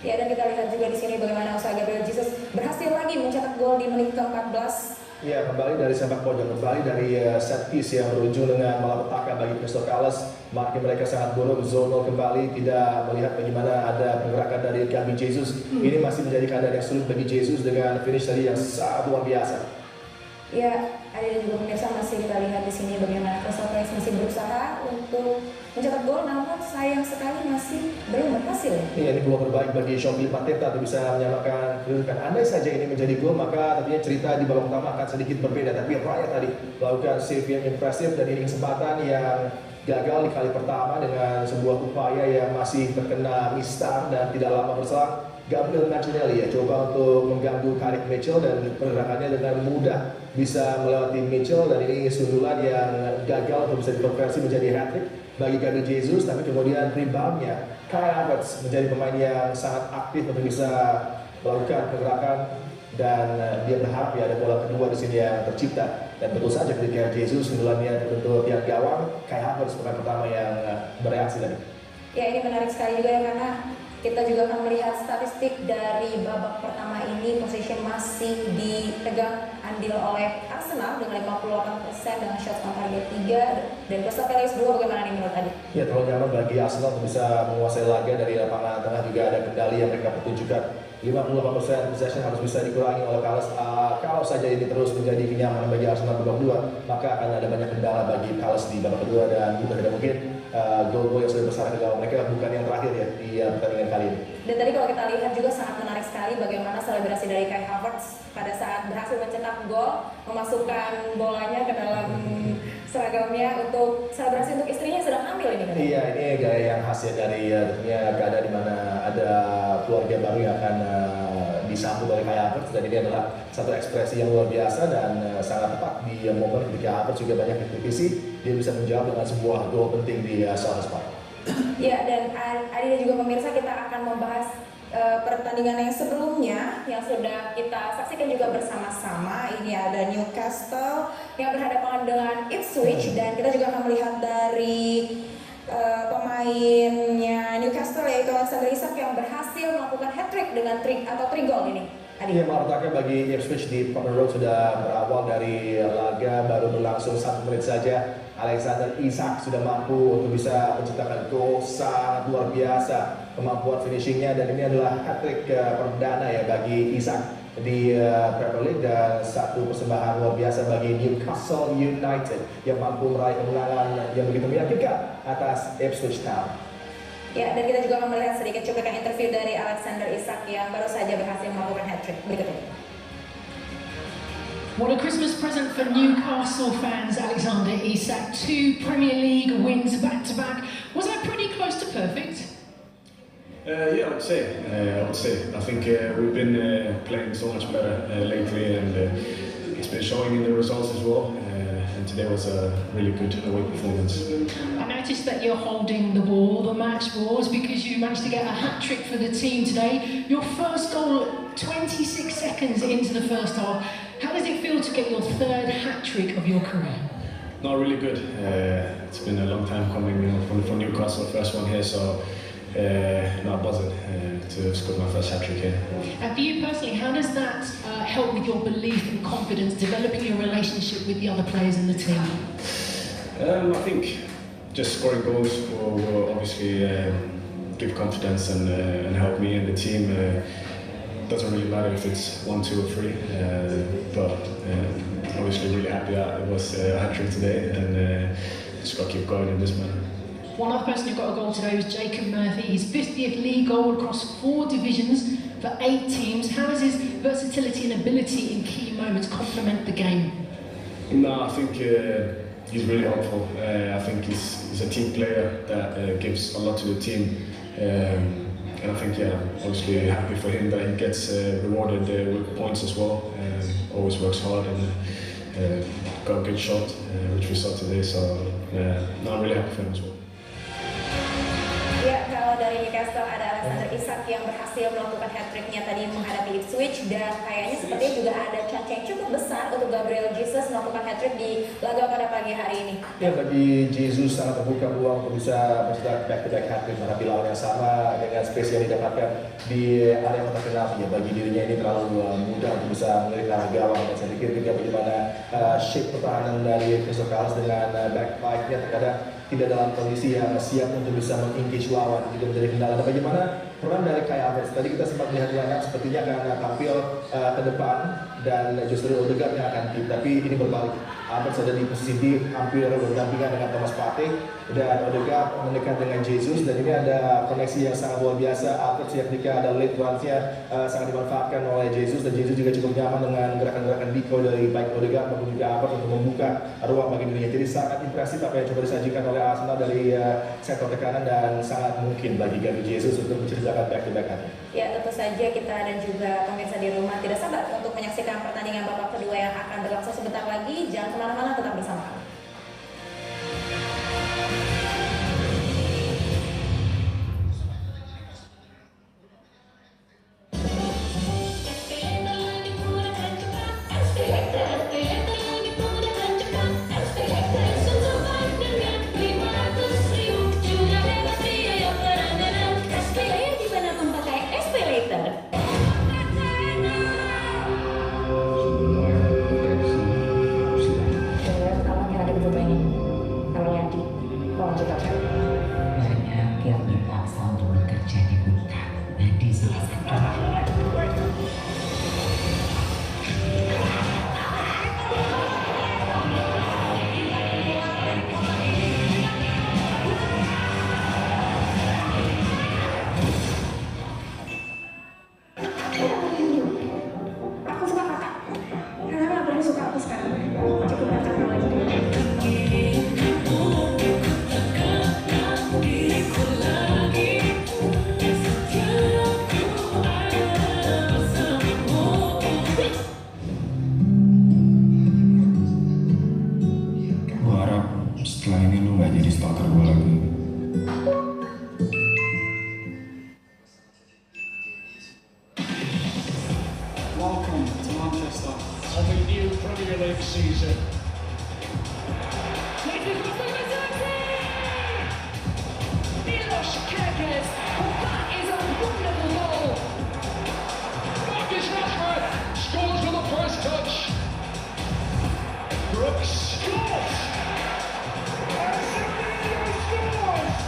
Ya, dan kita lihat juga di sini bagaimana usaha Gabriel Jesus berhasil lagi mencetak gol di menit ke-14. Ya, kembali dari sepak pojok, kembali dari set piece yang berujung dengan malapetaka bagi Crystal Palace. Marking mereka sangat buruk, zone kembali, tidak melihat bagaimana ada pergerakan dari Gabriel Jesus. Ini masih menjadi keadaan yang sulit bagi Jesus dengan finish tadi yang sangat luar biasa. Ya, ada juga pemirsa masih kita lihat di sini bagaimana Crystal Palace masih berusaha untuk mencetak gol, namun sayang sekali masih belum berhasil. Iya, ini peluang terbaik bagi Shopee Mateta untuk bisa menyamakan kedudukan. Andai saja ini menjadi gol, maka tentunya cerita di babak utama akan sedikit berbeda. Tapi Raya tadi melakukan save yang impresif dan ini kesempatan yang gagal di kali pertama dengan sebuah upaya yang masih terkena mistar dan tidak lama berselang. Gabriel Martinelli ya coba untuk mengganggu Carrick Mitchell dan pergerakannya dengan mudah bisa melewati Mitchell dan ini sundulan yang gagal untuk bisa dikonversi menjadi hat-trick bagi Gabriel Jesus, tapi kemudian reboundnya Kai Havertz menjadi pemain yang sangat aktif untuk bisa melakukan pergerakan dan dia berharap ya ada bola kedua di sini yang tercipta dan tentu saja ketika Jesus sundulannya terbentuk tiang gawang, Kai Havertz pemain pertama yang bereaksi tadi. Ya, ini menarik sekali juga ya karena kita juga akan melihat statistik dari babak pertama ini, possession masih dipegang andil oleh Arsenal dengan 58% dengan shot on target 3 dan Crystal Palace 2. Bagaimana nih menurut tadi? Ya, terlalu nyaman bagi Arsenal untuk bisa menguasai laga dari lapangan tengah, juga ada kendali yang mereka pertunjukkan. 58% possession harus bisa dikurangi oleh Palace. Kalau saja ini terus menjadi kenyamanan bagi Arsenal babak kedua, maka akan ada banyak kendala bagi Palace di babak kedua dan bukan tidak mungkin gol-gol yang sudah besar ke gawang mereka bukan yang terakhir ya di pertandingan kali ini. Dan tadi kalau kita lihat juga sangat menarik sekali bagaimana selebrasi dari Kai Havertz pada saat berhasil mencetak gol, memasukkan bolanya ke dalam seragamnya untuk selebrasi untuk istrinya yang sedang hamil ini kan? Iya, ini gaya yang khas ya dari tentunya keadaan di mana ada keluarga baru yang akan disambut oleh Kai Havertz dan ini adalah satu ekspresi yang luar biasa dan sangat tepat di momen ketika Havertz juga banyak dikritisi, dia bisa menjawab dengan sebuah gol penting di Southampton. Ya, dan Adi dan juga pemirsa kita akan membahas pertandingan yang sebelumnya yang sudah kita saksikan juga bersama-sama. Ini ada Newcastle yang berhadapan dengan Ipswich dan kita juga akan melihat dari pemainnya Newcastle yaitu Alexander Isak yang berhasil melakukan hat-trick dengan 3 gol ini. Iya, malapetaka bagi Ipswich di Portman Road sudah berawal dari laga baru berlangsung 1 menit saja. Alexander Isak sudah mampu untuk bisa menciptakan gol sangat luar biasa kemampuan finishingnya dan ini adalah hat-trick perdana ya bagi Isak di Premier League dan satu persembahan luar biasa bagi Newcastle United yang mampu meraih kemenangan yang begitu meyakinkan atas Ipswich Town. Ya, dan kita juga akan melihat sedikit cuplikan interview dari Alexander Isak yang baru saja berhasil melakukan hat-trick. Berikut ini. What a Christmas present for Newcastle fans, Alexander Isak. 2 Premier League wins back-to-back. Was that pretty close to perfect? Yeah, I would say. I think we've been playing so much better lately, and it's been showing in the results as well. And today was a really good away performance. I noticed that you're holding the ball, the match balls, because you managed to get a hat-trick for the team today. Your first goal 26 seconds into the first half. How does it feel to get your 3rd hat-trick of your career? Not really good. It's been a long time coming from Newcastle, first one here, so not buzzing to score my first hat-trick here. And for you personally, how does that help with your belief and confidence, developing your relationship with the other players in the team? I think just scoring goals will obviously give confidence and help me and the team doesn't really matter if it's 1, 2, or 3. But obviously really happy that it was a hat-trick today, and just got to keep going in this manner. One other person who got a goal today was Jacob Murphy. His 50th league goal across 4 divisions for 8 teams. How does his versatility and ability in key moments complement the game? No, I think he's really helpful. I think he's a team player that gives a lot to the team. And I think, obviously happy for him that he gets rewarded with points as well. Always works hard and got a good shot, which we saw today. So, no, I'm really happy for him as well. Ya, kalau dari Newcastle ada Alexander Isak yang berhasil melakukan hat-tricknya tadi menghadapi Ipswich, dan kayaknya sepertinya juga ada chance yang cukup besar untuk Gabriel Jesus melakukan hat-trick di laga pada pagi hari ini. Ya, bagi Jesus sangat terbuka peluang untuk bisa mencetak back-to-back hat-trick menghadapi lawan yang sama dengan space yang didapatkan di area kotak penalti. Ya, bagi dirinya ini terlalu mudah untuk bisa melihat gawang, dan saya pikir juga bagaimana shape pertahanan dari Crystal Palace dengan back five-nya terkadang tidak dalam kondisi yang siap untuk bisa mengengage lawan, juga menjadi kendala. Dan bagaimana peran dari Kai Havertz? Tadi kita sempat melihat line-up sepertinya akan tampil ke depan dan justru Odegaard yang akan tip, tapi ini berbalik. Havertz ada di posisi D, hampir berdampingan dengan Thomas Partey, dan Odegaard mendekat dengan Jesus, dan ini ada koneksi yang sangat luar biasa. Havertz yang ketika ada late runs-nya sangat dimanfaatkan oleh Jesus, dan Jesus juga cukup nyaman dengan gerakan-gerakan decoy dari baik Odegaard maupun juga Havertz untuk membuka ruang bagi dirinya. Jadi sangat impresif apa yang coba disajikan oleh Arsenal dari sektor tekanan, dan sangat mungkin bagi Gabriel Jesus untuk menceritakan back-to-back hat. Ya, tentu saja kita dan juga pemirsa di rumah tidak sabar untuk menyaksikan pertandingan babak kedua yang akan berlangsung sebentar lagi. Jangan kemana-mana, tetap bersama kami. Welcome to Manchester. Of a new Premier League season. Marcus Rashford scores with the first touch. Brooks scores. Arsenal scores.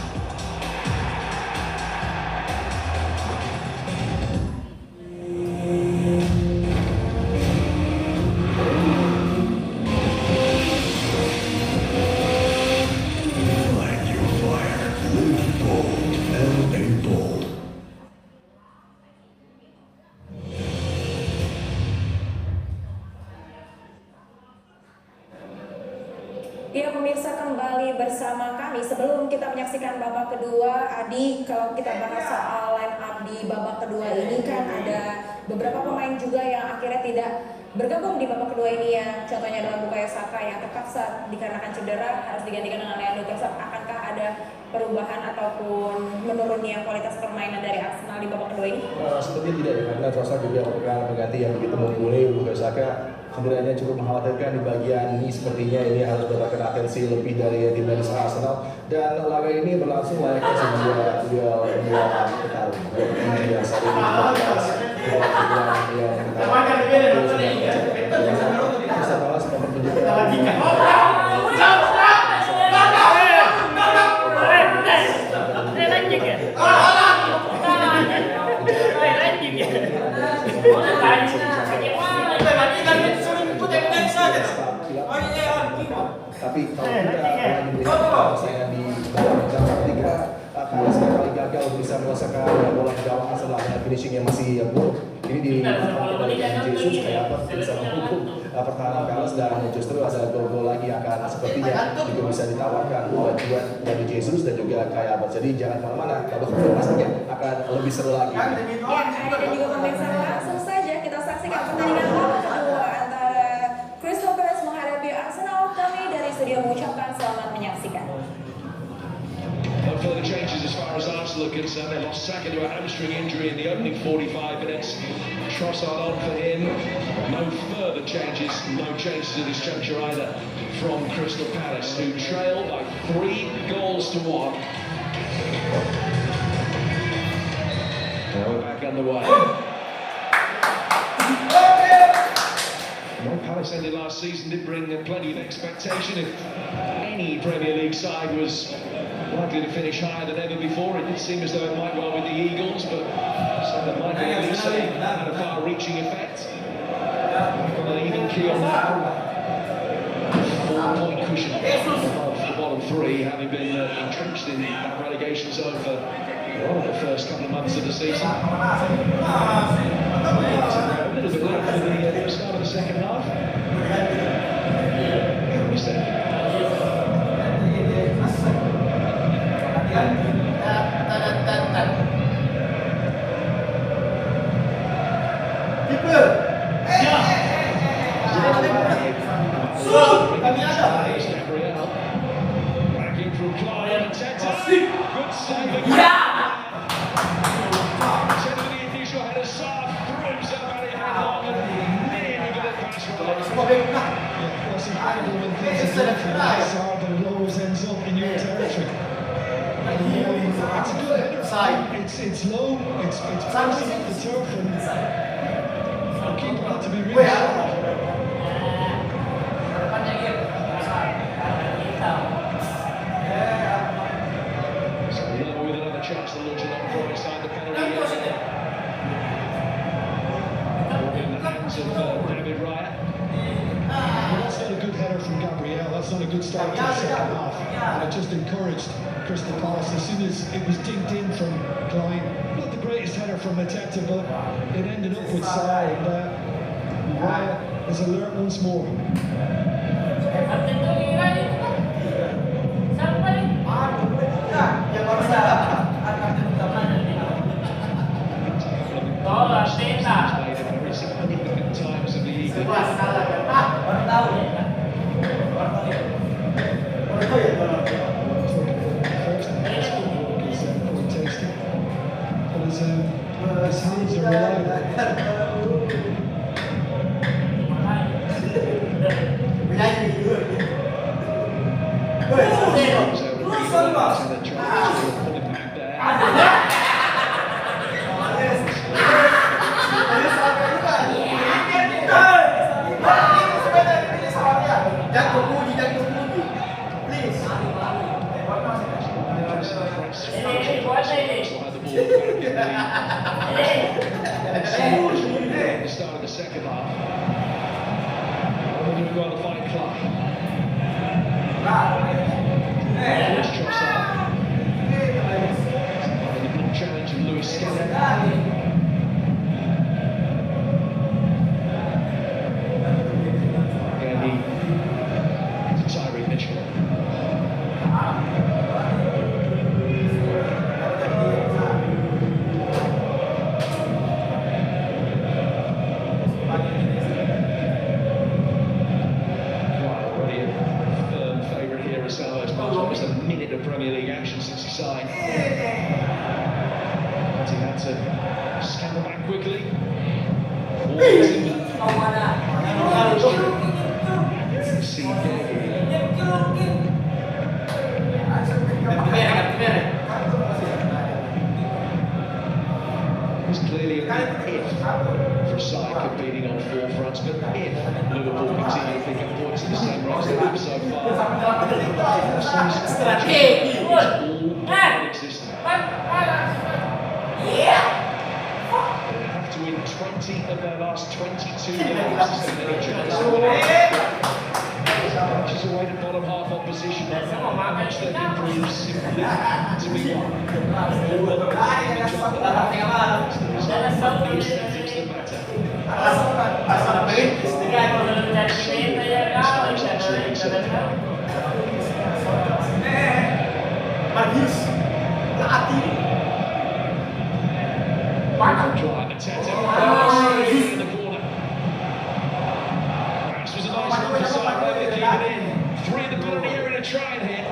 Ya, pemirsa, kembali bersama kami. Sebelum kita menyaksikan babak kedua, Adi, kalau kita bahas soal line up di babak kedua ini kan ada beberapa pemain juga yang akhirnya tidak bergabung di babak kedua ini, ya. Contohnya adalah Bukayo Saka yang terpaksa dikarenakan cedera harus digantikan dengan Leandro Trossard. Akankah ada perubahan ataupun menurunnya kualitas permainan dari Arsenal di babak kedua ini? Sepertinya tidak, ya, karena Trossard juga merupakan pengganti yang begitu mumpuni. Bukayo Saka sebenarnya cukup mengkhawatirkan di bagian ini, sepertinya ini harus mendapatkan atensi lebih dari tim dari Arsenal, dan laga ini berlangsung layaknya sebuah duel petarung. Yang saat ini Crystal Palace mempertunjukkan Tapi kalau kita lagi melihat persaingan di babak pertama ketiga, Kalisnya kali gagal untuk bisa menyelesaikan bola gawang setelah finishing yang masih buruk. Ini di dari Jesus kayak apa bisa menghukum pertahanan Kales dan justru ada gol-gol lagi yang akan sepertinya juga bisa ditawarkan buat dari Jesus dan juga kayak apa. Jadi jangan kemana-mana, babak kedua pastinya akan lebih seru lagi. Ya, dan juga pemirsa langsung saja kita saksikan pertandingan babak kedua antara Crystal Palace menghadapi Arsenal. Kami dari studio mengucapkan selamat menyaksikan. No further changes as far as Arsenal are concerned. They lost Saka to a hamstring injury in the opening 45 minutes. Trossard on for him. No further changes, no changes at this juncture either from Crystal Palace, who trail by 3 goals to 1. Now we're back underway. Well, Palace ended last season did bring plenty of expectation. If any Premier League side was likely to finish higher than ever before, it did seem as though it might well with the Eagles, but so that might be at least had a far-reaching effect. Got an even keel now. 4-point cushion above the bottom 3, having been entrenched in that relegation zone for the first couple of months of the season. A little bit late for the start of the second half. What we said. Backing from Clive, good saving. The initial header, Saab throws up very headlong and nearly got it past Well, it's incredible when things are different. Saab and Lowe's ends up in your territory. It's a good header. It's low, it's bouncing off the turf, and the keeper had to be really sharp. So Lowe with another chance to launch it up from inside the penalty area. In the hands of David Raya. Well, that's not a good header from Gabriel. That's not a good start to the second half. And it just encouraged Crystal Palace as soon as it was dinked in from Klein. Not the greatest header from Mateta, but it ended up with Sarr, and Raya is alert once more. Very significant times of the evening. His hands are reliable. The start of the second half. We're going to go on the fight clock. Here's Trossard. The big challenge of Lewis Skinner. Again, to Tyree Mitchell. Almost a minute of Premier League action since he signed. But he had to scamper back quickly. It's clearly a big if for a side competing on 4 fronts, but if Liverpool continue to pick up points at the same rate as they have so far, non-existent. They have to win 20 of their last 22 games to stand any chance. Forces away the bottom half opposition. How much that improves simply to be one. The aesthetics that matter. Drive attempt in the corner. This was a nice one for Cyber to keep it in. 3 in the penalty area to try and hit.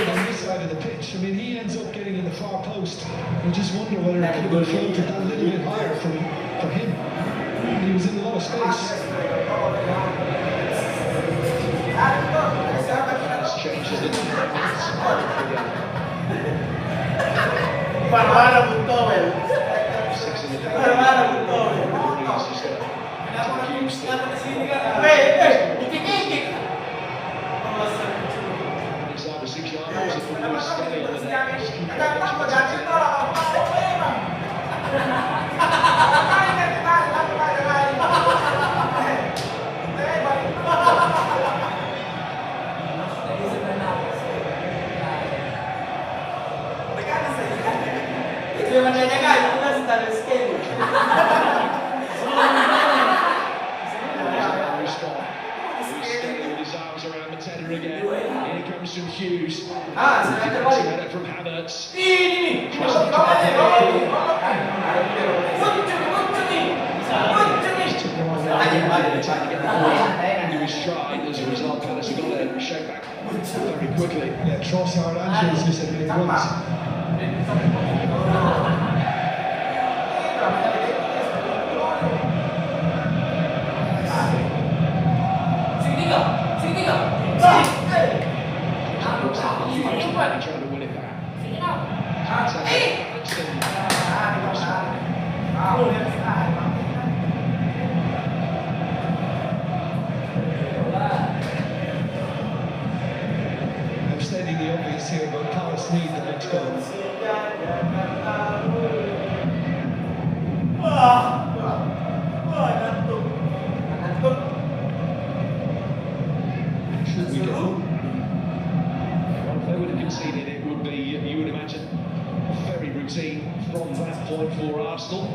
On this side of the pitch, I mean, he ends up getting in the far post. You just wonder whether it could have been floated that little bit higher for him. He was in a lot of space. Changes the from Hughes. From Havertz. Into his stride. As a result, Palace have got their shape back very quickly. Yeah, Trossard and Jesus had made runs. Trying to win it back. I'm stating the obvious here, but Palace need the next goal. Should we get one? If they would have conceded, it would be, you would imagine, very routine from that point for Arsenal.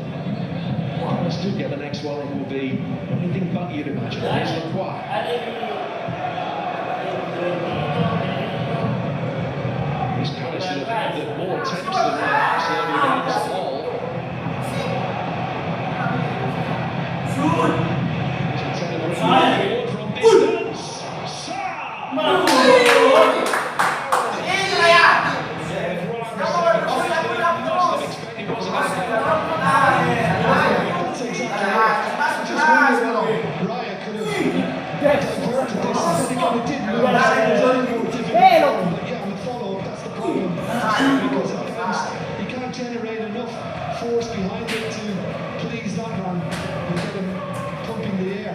Palace do get the next one, it will be anything but, you'd imagine. It's required. This Palace will have had more attempts than Arsenal as a whole. From distance. He can't generate enough force behind it to please that man and get him pumping the air.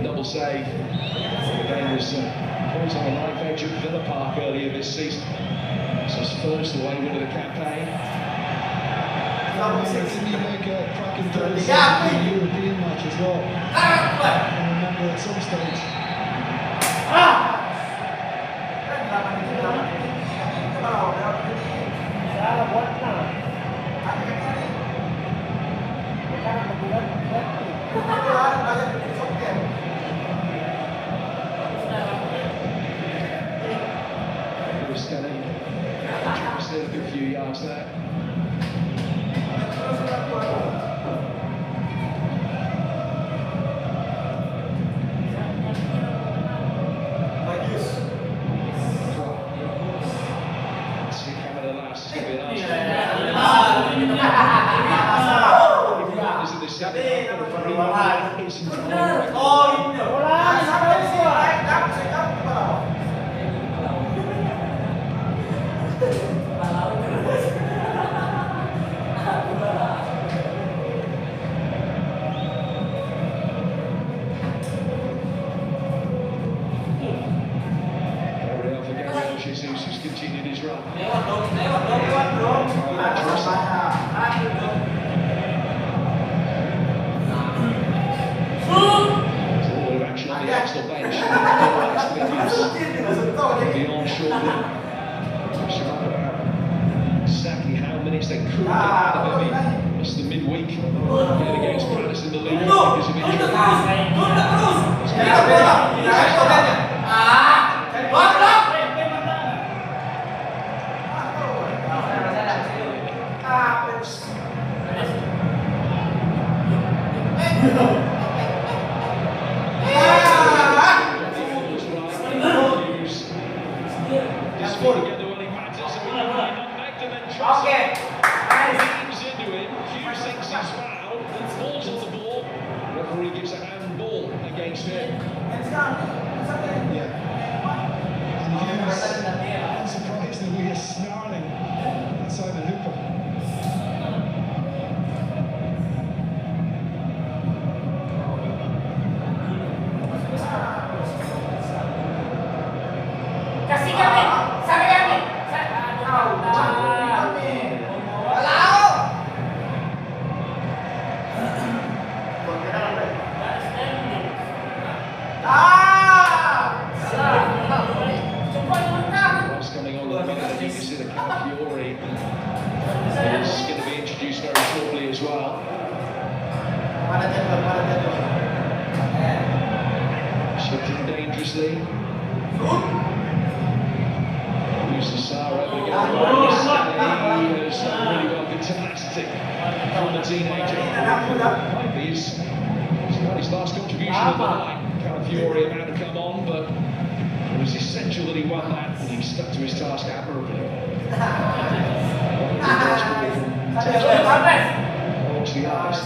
Double save. The game was points on the knife edge at Villa Park earlier this season. So it's first away win of the campaign. Didn't he make a cracking double save in the European match as well? I remember at some stage. Still a good few yards there. See Canada last. It's going to be an Arsenal. continued his run. Lewat dong. There's a lot of action on the Arsenal bench. The onshore ball. Exactly how minutes they could get out of him in just the midweek game against Palace in the league because of injury. Unsurprisingly, he's snarling at Simon Hooper. Kasih kami, saya kami. What's coming on the minute? I think you see the Calafiori is going to be introduced very shortly as well. Shifting dangerously. Sara again. He has really welcome tenacity from the teenager. He's got his last contribution of the night. Calafiori about to come on, but it was essential that he won that, and he stuck to his task admirably. Watch the eyes.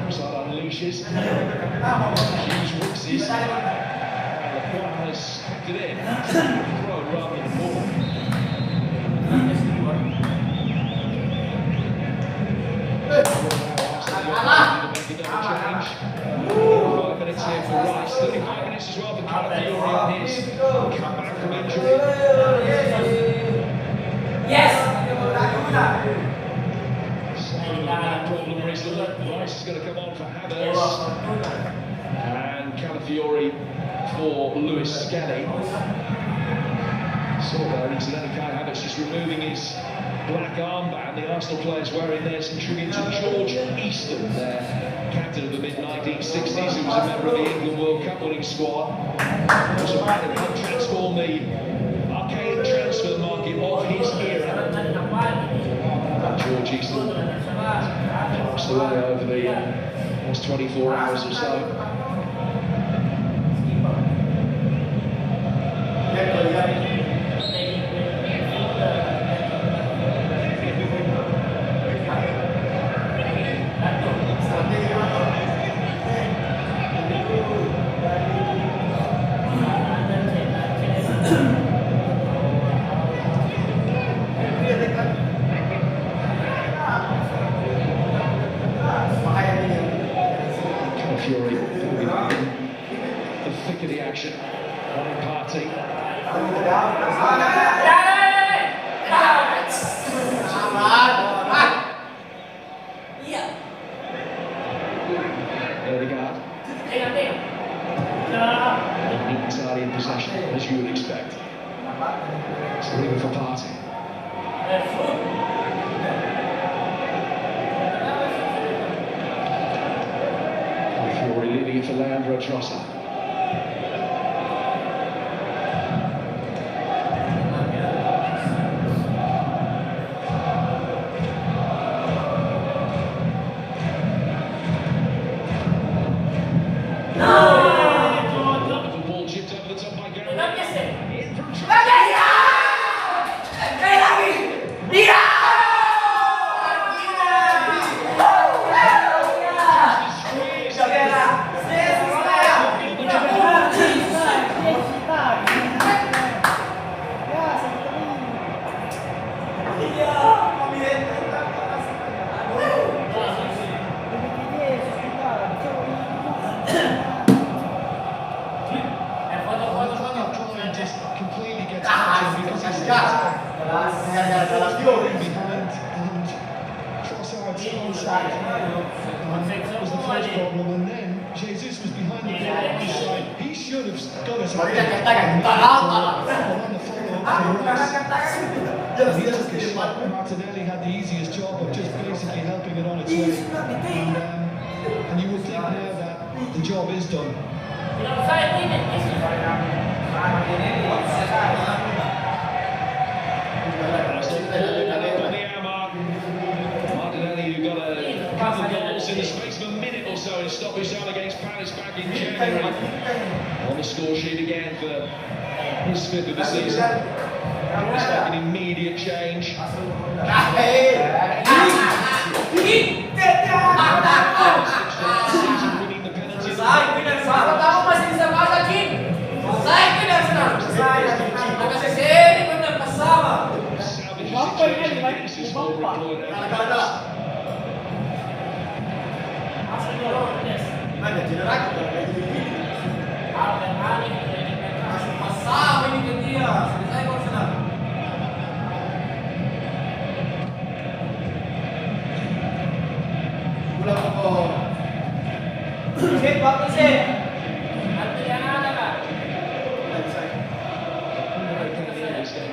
Side unleashes. Hughes whipses. The corner has kept it in. Throw rather than ball. Change. 5 minutes here for Rice. 35 minutes as well for Calafiori on his comeback from injury. Yes. Problem recently. Rice is going to come on for Havertz. And Calafiori for Lewis Skelly. Saw there, incidentally, Kai Havertz just removing his black armband. The Arsenal players wearing theirs in tribute to George Easton, their captain of the mid-1960s, who was a member of the England World Cup winning squad. Was a man who helped transform the archaic transfer market of his era. George Easton passed away over the last 24 hours or so. Fury in the thick of the action, running party. Odegaard. Neat and tidy in possession, as you would expect. It's leaving for party. Fury leaving it for Leandro Trossard. Wonderful ball chipped over the top by Gary. In from That was the first problem, and then Jesus was behind the ball on his side. He should have got us on the follow-up for Rice. He took a shot. Martinelli had the easiest job of just basically helping it on its way. And you would think now that the job is done. Martinelli, who got a couple of goals in the space of a minute or so in stoppage time against Palace back in January. On the score sheet again for his 5th of the season. It's like an immediate change. Winning the penalty.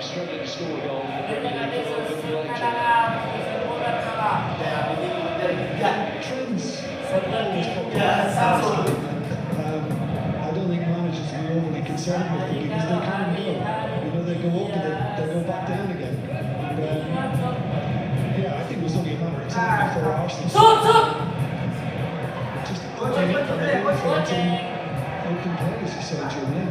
Struggling to score a goal. Trends always pop up. I don't think managers are overly concerned with them because they kind of know. You know, they go up and they go back down again. And, yeah, I think it was only a matter of time before Arsenal. Just open play, as you say, Jim, yeah.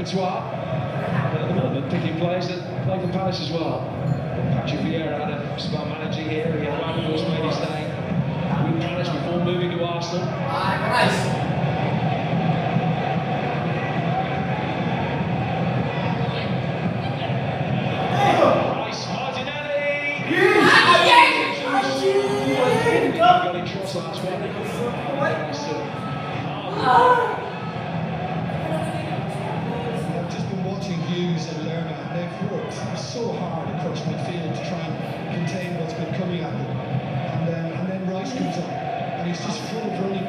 repertoire. At the moment, picking players that play for Palace as well. Patrick Vieira had a spell managing here. He had of course made his name with Palace before moving to Arsenal. Rice, Martinelli! Got in cross last one. I've just been watching Hughes and Lerma, and they've worked so hard across midfield to try and contain what's been coming at them. And then Rice comes on, and he's just full of running.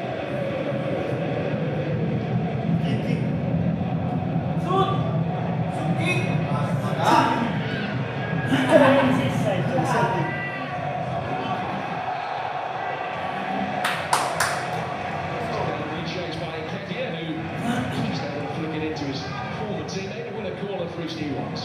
Rechanged by Nketiah, who just able to flick it into his former teammate to win a corner for his new ones.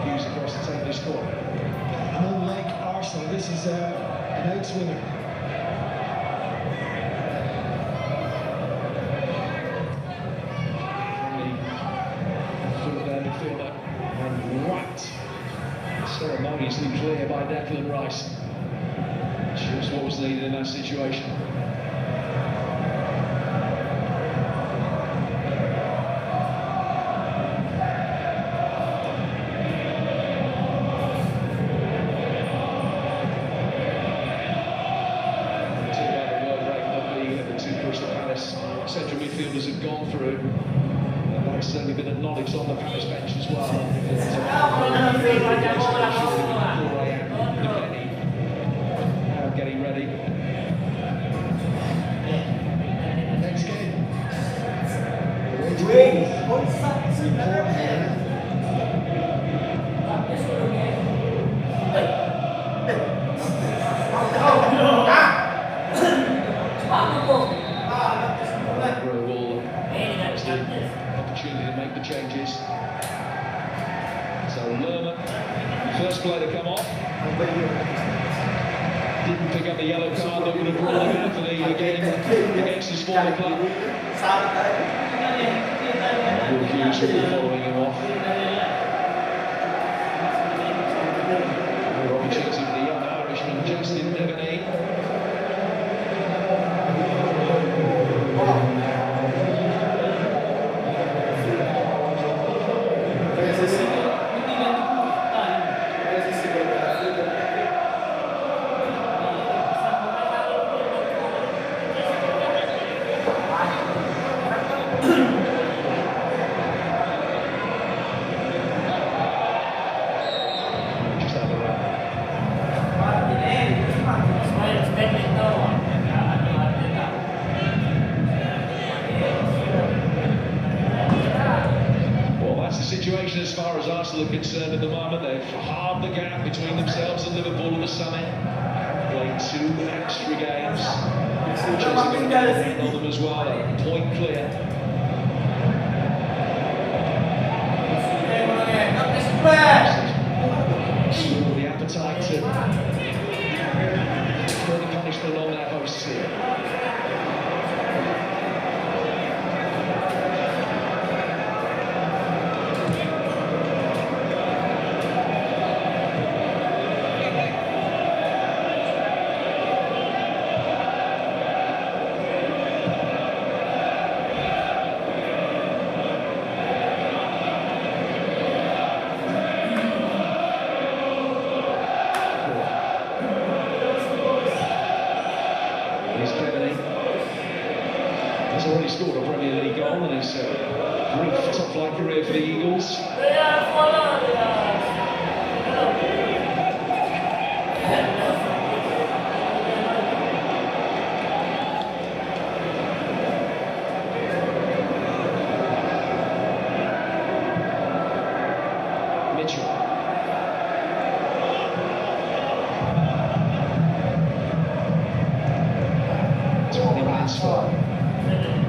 Hughes across to take this corner. And unlike Arsenal, this is an outswinger. Midfielder and whacked ceremoniously clear by Declan Rice. Just what was needed in that situation. Central midfielders have gone through. That's certainly been acknowledged on the Palace bench as well. Now getting ready. Next game. Opportunity to make the changes. So Lerma, first player to come off. Didn't pick up the yellow card that would have brought him out for the game against his former club. Will Hughes will be following him off. Another opportunity for the young Irishman, Justin Devaney. Situation as far as Arsenal are concerned at the moment. They've halved the gap between themselves and Liverpool in the summit. Played 2 extra games. Chelsea got a hand on them as well. A point clear. Still the appetite to further punishment on their hosts here. He's already scored a Premier League goal in his brief top-flight career for the Eagles. Mitchell.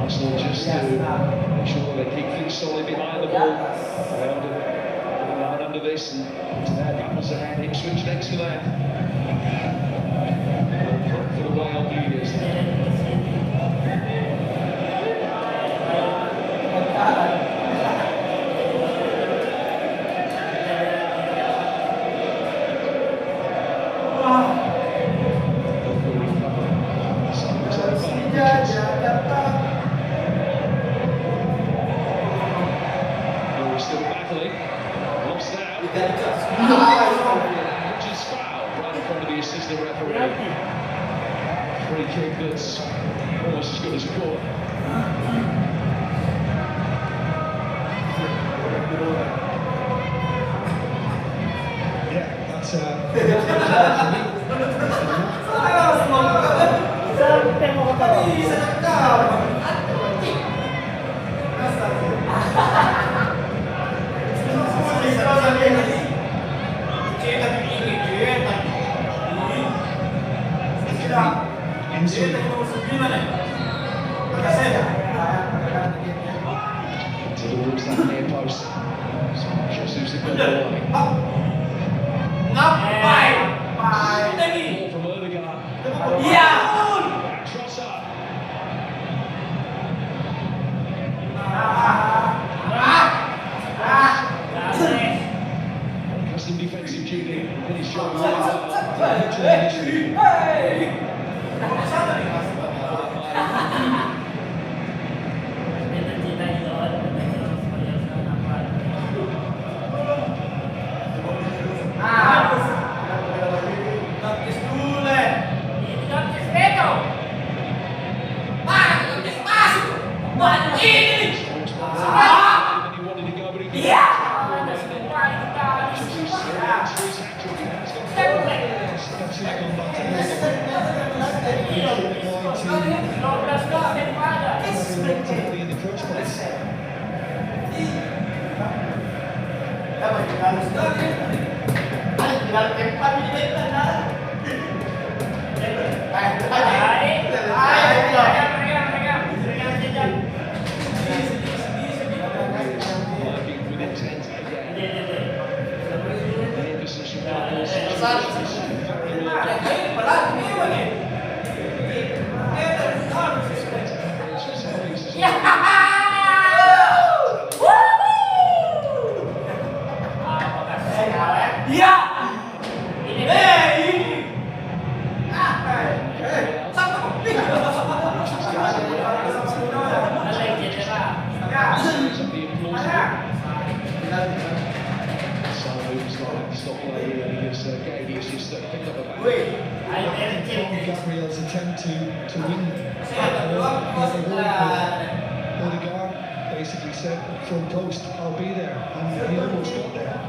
Arsenal just to make sure they keep things solid behind the ball. Around under this, and to their battles ahead. Ipswich next for them. For the Wales leaders. Still battling. Lost out. Which is foul right in front of the assistant referee. Free kick that's almost as good as a goal. Yeah, that's Towards that near post. Jesus has got away. Ball from Erdegaard. Trossard. Custom defensive duty. And he's shot really Gabriel's attempt to win. Odegaard basically said front post, I'll be there, and he almost got there.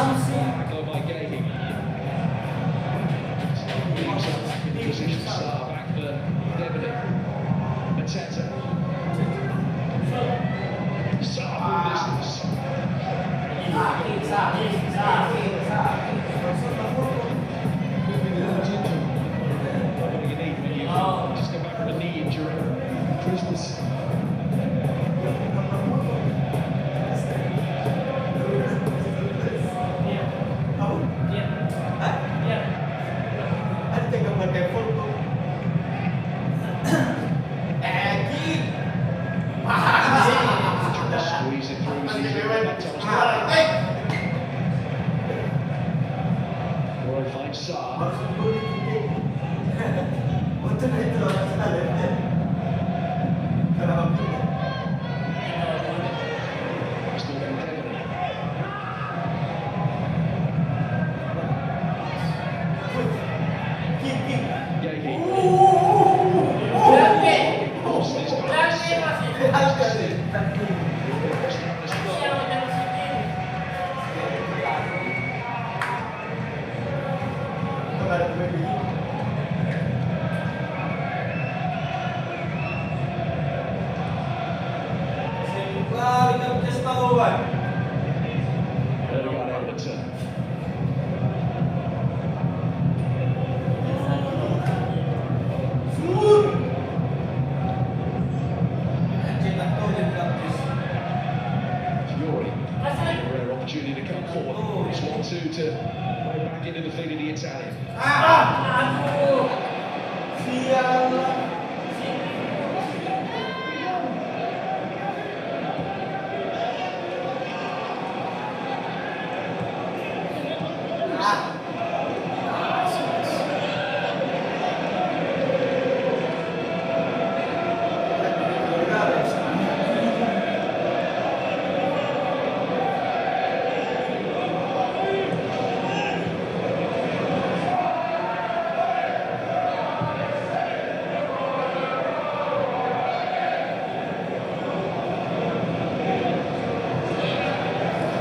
Go by Gahey. Leaves up back in the position. Saar back for Devaney. Mateta. Saar full distance. What do you need when you just come back from a knee injury? Christmas. Squeeze it through. Roy finds Saar. Still from Devaney. Gahey. Lost his pass. Erdogan Everton. Fiori. A rare opportunity to come forward. It's 1-2 to play back into the feet of the Italian.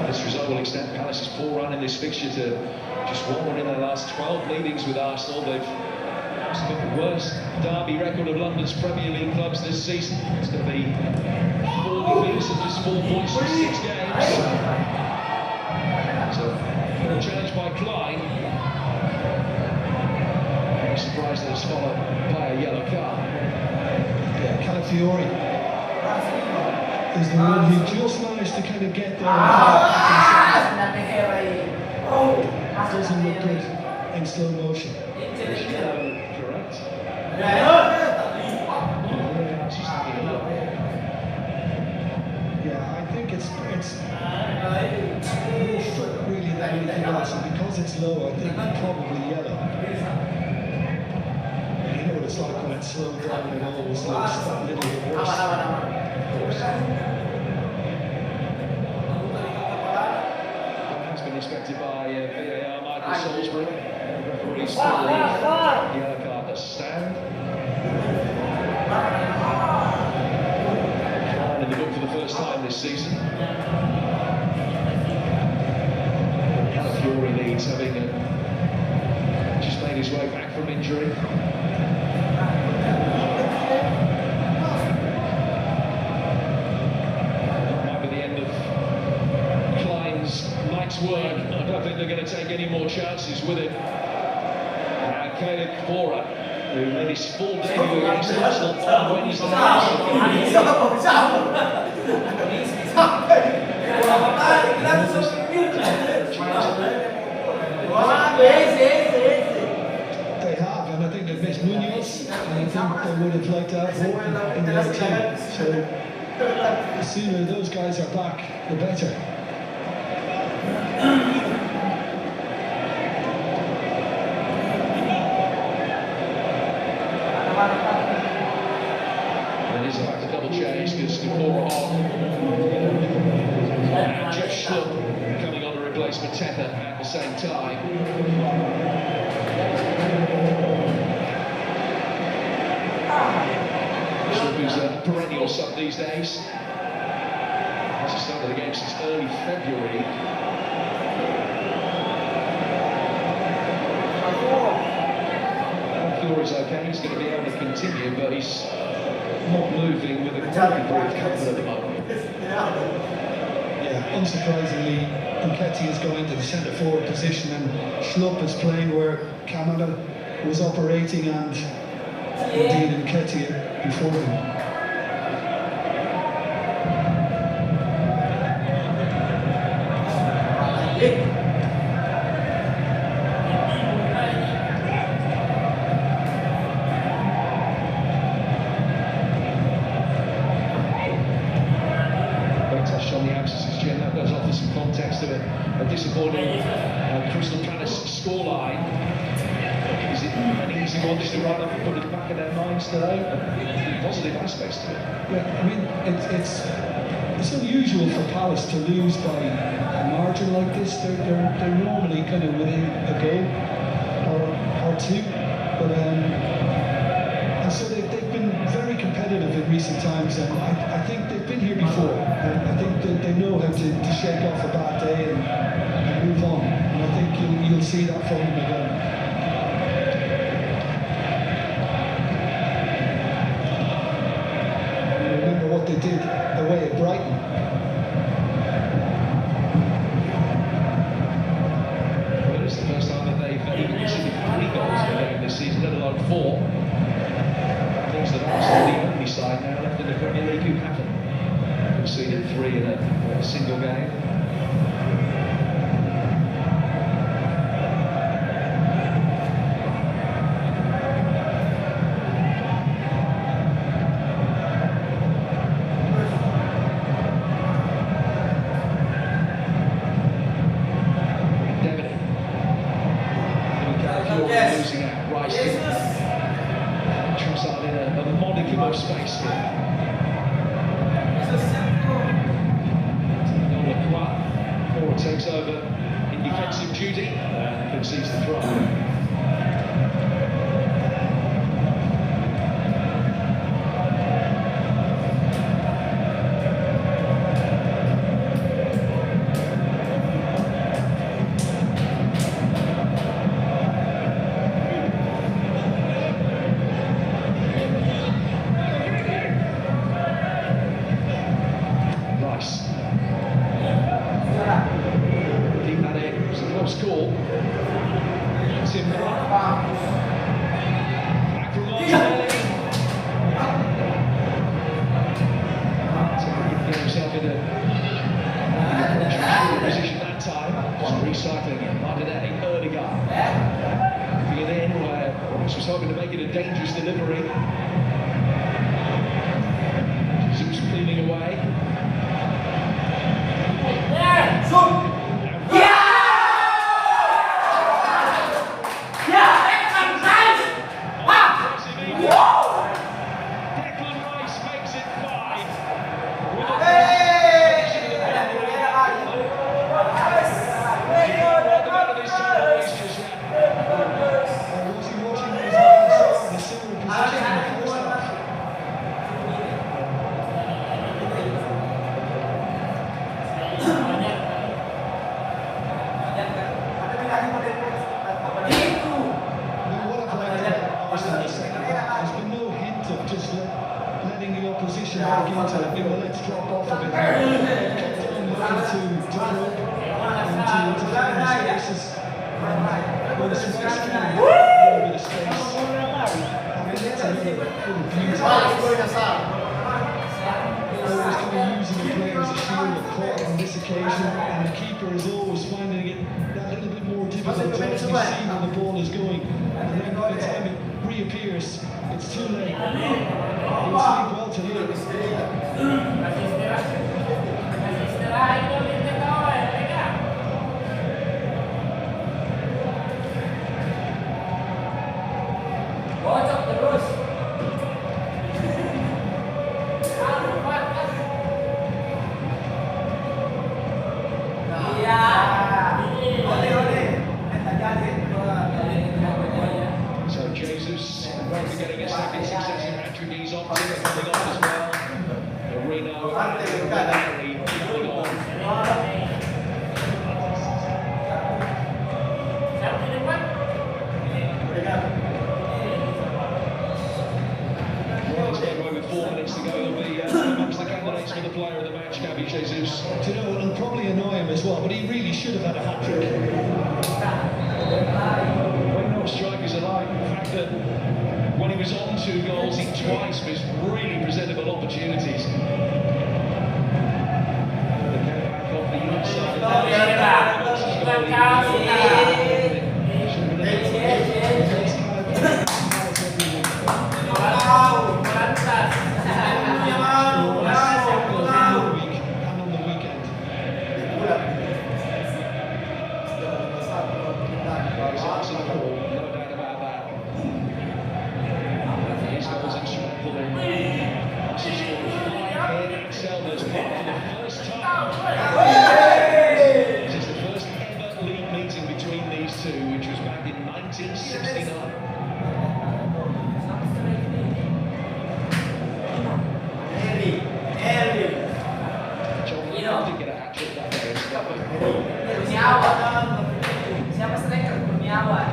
This result will extend Palace's poor run in this fixture to just 1-1 in their last 12 meetings with Arsenal. They've got the worst derby record of London's Premier League clubs this season. It's going to be 4 defeats and just 4 points from 6 games. So, a challenge by Klein. I'm surprised that it's followed by a yellow card. Yeah, Calafiori is the one who just managed to kind of get there. Doesn't look good in slow motion. Correct. Yeah, I think it's more foot really than anything else, and because it's low, I think probably yellow. You know what it's like when it's slowed down, it always looks that little bit worse. Of course. Has been inspected by VAR Michael Salisbury. The referee's for the yellow card to stand. Klein in the book for the first time this season. Calafiori leads, having just made his way back from injury. That might be the end of Klein's night's work. I don't think they're going to take any more chances with him. Caleb Bora, who made his full debut against Arsenal on Wednesday. They have, and I think they've missed Munoz, and I think they would have liked to have more in their team. So the sooner those guys are back, the better. And he's about to double change because Bora on. And Jeff Schlupp coming on to replace Mateta at the same time. Schlupp who's a perennial sub these days. Hasn't started the game since early February. Kane's going to be able to continue, but he's not moving with a great degree of comfort at the moment. Yeah, unsurprisingly, Nketiah is going to the centre forward position and Schlupp is playing where Kamada was operating and indeed Nketiah before him. On the absences, Jen, that does offer some context of a disappointing Crystal Palace scoreline. Is it an easy one just to write up and put it back in their minds today? Positive aspects to it. Yeah, I mean, it's unusual for Palace to lose by a margin like this. They're normally kind of within a goal or two, but and so they've been very competitive in recent times, and I think they've been here before. And I think that they know how to shake off a bad day and move on. And I think you'll see that from them again. Remember what they did away at Brighton. Well, it's the first time that they've even conceded 3 goals in a game this season, let alone 4. Things that Arsenal the only side now left in the Premier League who haven't conceded 3 in a single game. Losing out, Rice Trossard in a modicum of space here. Moore takes over in defensive duty and concedes the throw. Score. Tim Clark. Back from Martinelli. So he can get himself in a position that time. Just recycling it. Martinelli, Erdegaard. Moving it in where Ross was hoping to make it a dangerous delivery. Jesus cleaning away. Let's drop off a bit. Kept on looking to probe and to find the spaces. When the space came, a little bit of space. And it's a little beauty. Always kind of using the player as a shield of caught on this occasion, and the keeper is always finding it that little bit more difficult to actually see where the ball is going. And then by the time it reappears, it's too late. He'll sleep well tonight. So Jesus, after getting a second successive hat-trick, he's opting coming on as well. Marino, coming on. Jesus. Do you know, it'll probably annoy him as well, but he really should have had a hat-trick. When not strikers alike, the fact that when he was on 2 goals, he twice missed really presentable opportunities. The back off the inside. This is the first ever league meeting between these two, which was back in 1969. John did get a hat-trick that day. Siapa striker? Kurniawan.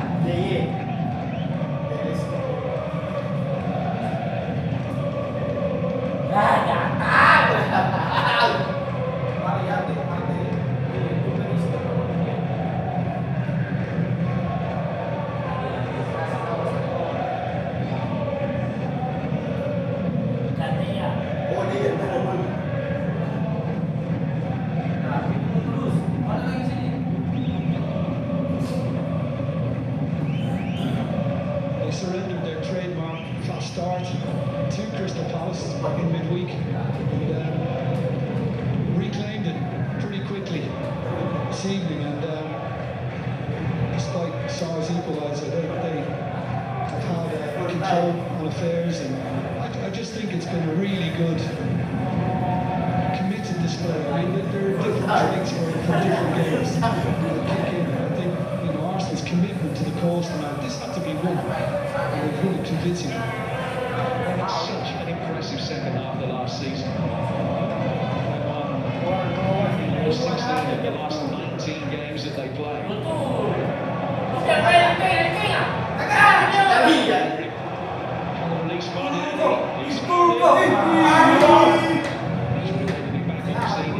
They surrendered their trademark fast start to Crystal Palace in midweek and reclaimed it pretty quickly this evening. And despite Sar's equaliser, they have had control on affairs, and I just think it's been a really good, committed display. I mean, there are different traits for different games that kick in. I think, you know, Arsenal's commitment to the cause tonight, this had to be won. And they've won it convincingly. It's such an impressive second half of the last season. They won 16 of the last 19 games that they played. Released by the enemy. He's back on the scene.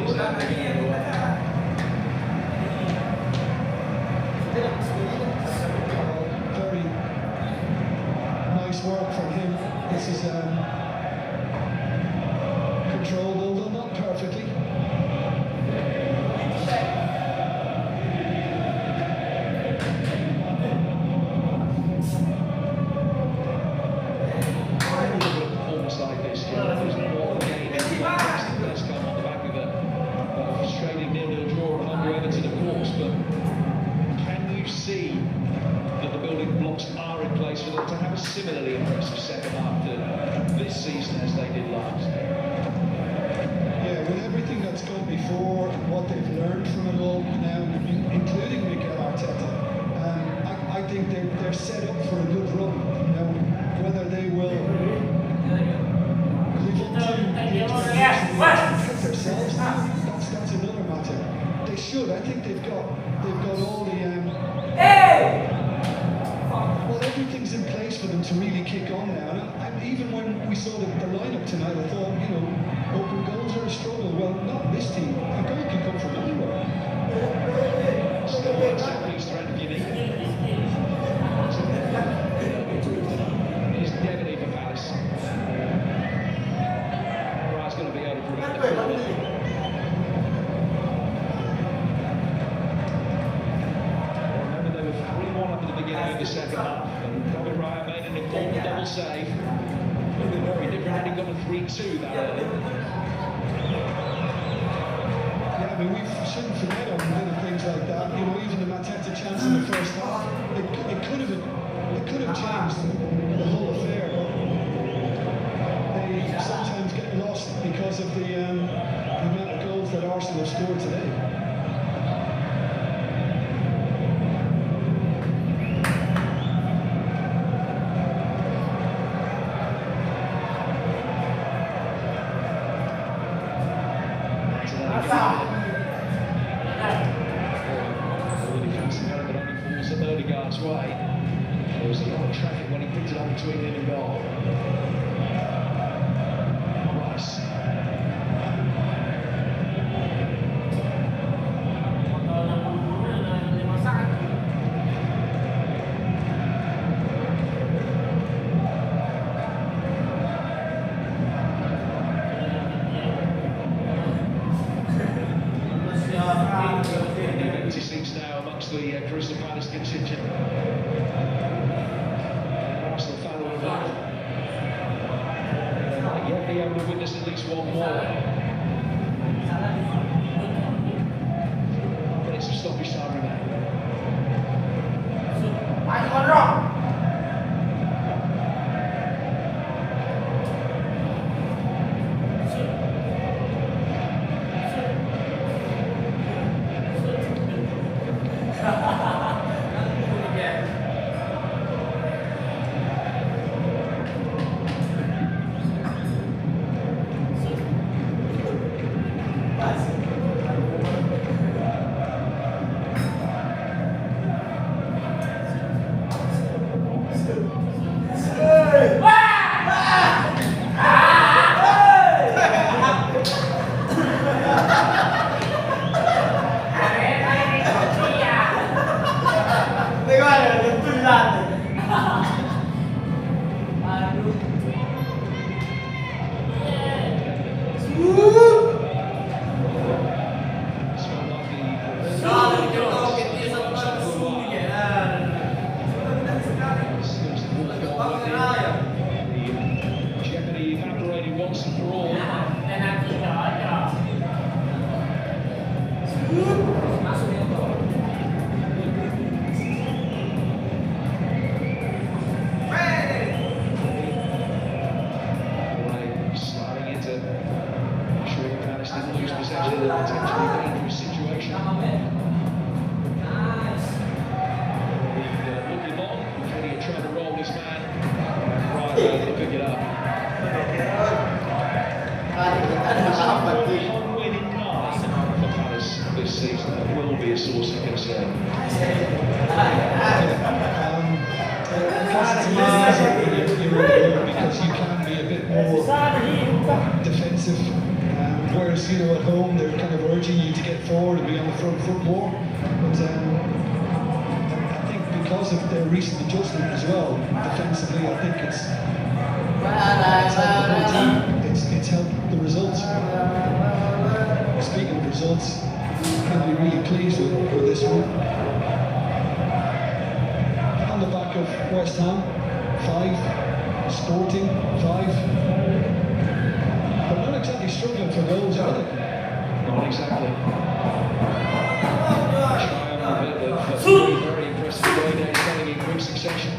Very nice work from him. This is controlled, although not perfectly. Performance like this, there's more game. That's come on the back of a frustrating 0-0 draw under Everton, of course. But can you see that the building blocks are in place for them to have a similarly impressive second half to this season as they did last? Yeah, with everything that's gone before, what they've learned from it all now, including Mikel Arteta, I think they're set up for a good run. Now, whether they will live up to the expectations themselves, that's another matter. They should. I think they've got all the well, everything's in place for them to really kick on now. And even when we saw the lineup tonight, I thought, you know, open goals are a struggle. Well, not this team. A goal can come from anywhere. Still a set-piece threat if you need it. It's deadly for Palace. Right, going to be able to prevent the goal. Remember, they were 3-1 up at the beginning of the second half, and Robin Ryan made an important double save. It would have been very different had he got a 3-2 that early. Yeah, I mean, we shouldn't forget on little things like that. You know, even the Mateta chance in the first half, it could have changed the whole affair. But they sometimes get lost because of the amount of goals that Arsenal have scored today. Way. There was a lot of traffic when he picked it up between him and goal. Rice. across the Crystal Palace contingent. Arsenal fan will not yet be able to witness at least one more. But it's a stoppage time remaining. Because you can be a bit more defensive, whereas at home they're kind of urging you to get forward and be on the front foot more. But I think because of their recent adjustment as well, defensively, I think it's helped the whole team. It's helped the results. Speaking of results, can be really pleased with this one. On the back of West Ham, 5, Sporting, 5. But not exactly struggling for goals, are they? Not exactly. Very impressive way they're selling in quick succession.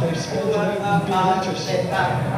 They've spelled it out in big letters.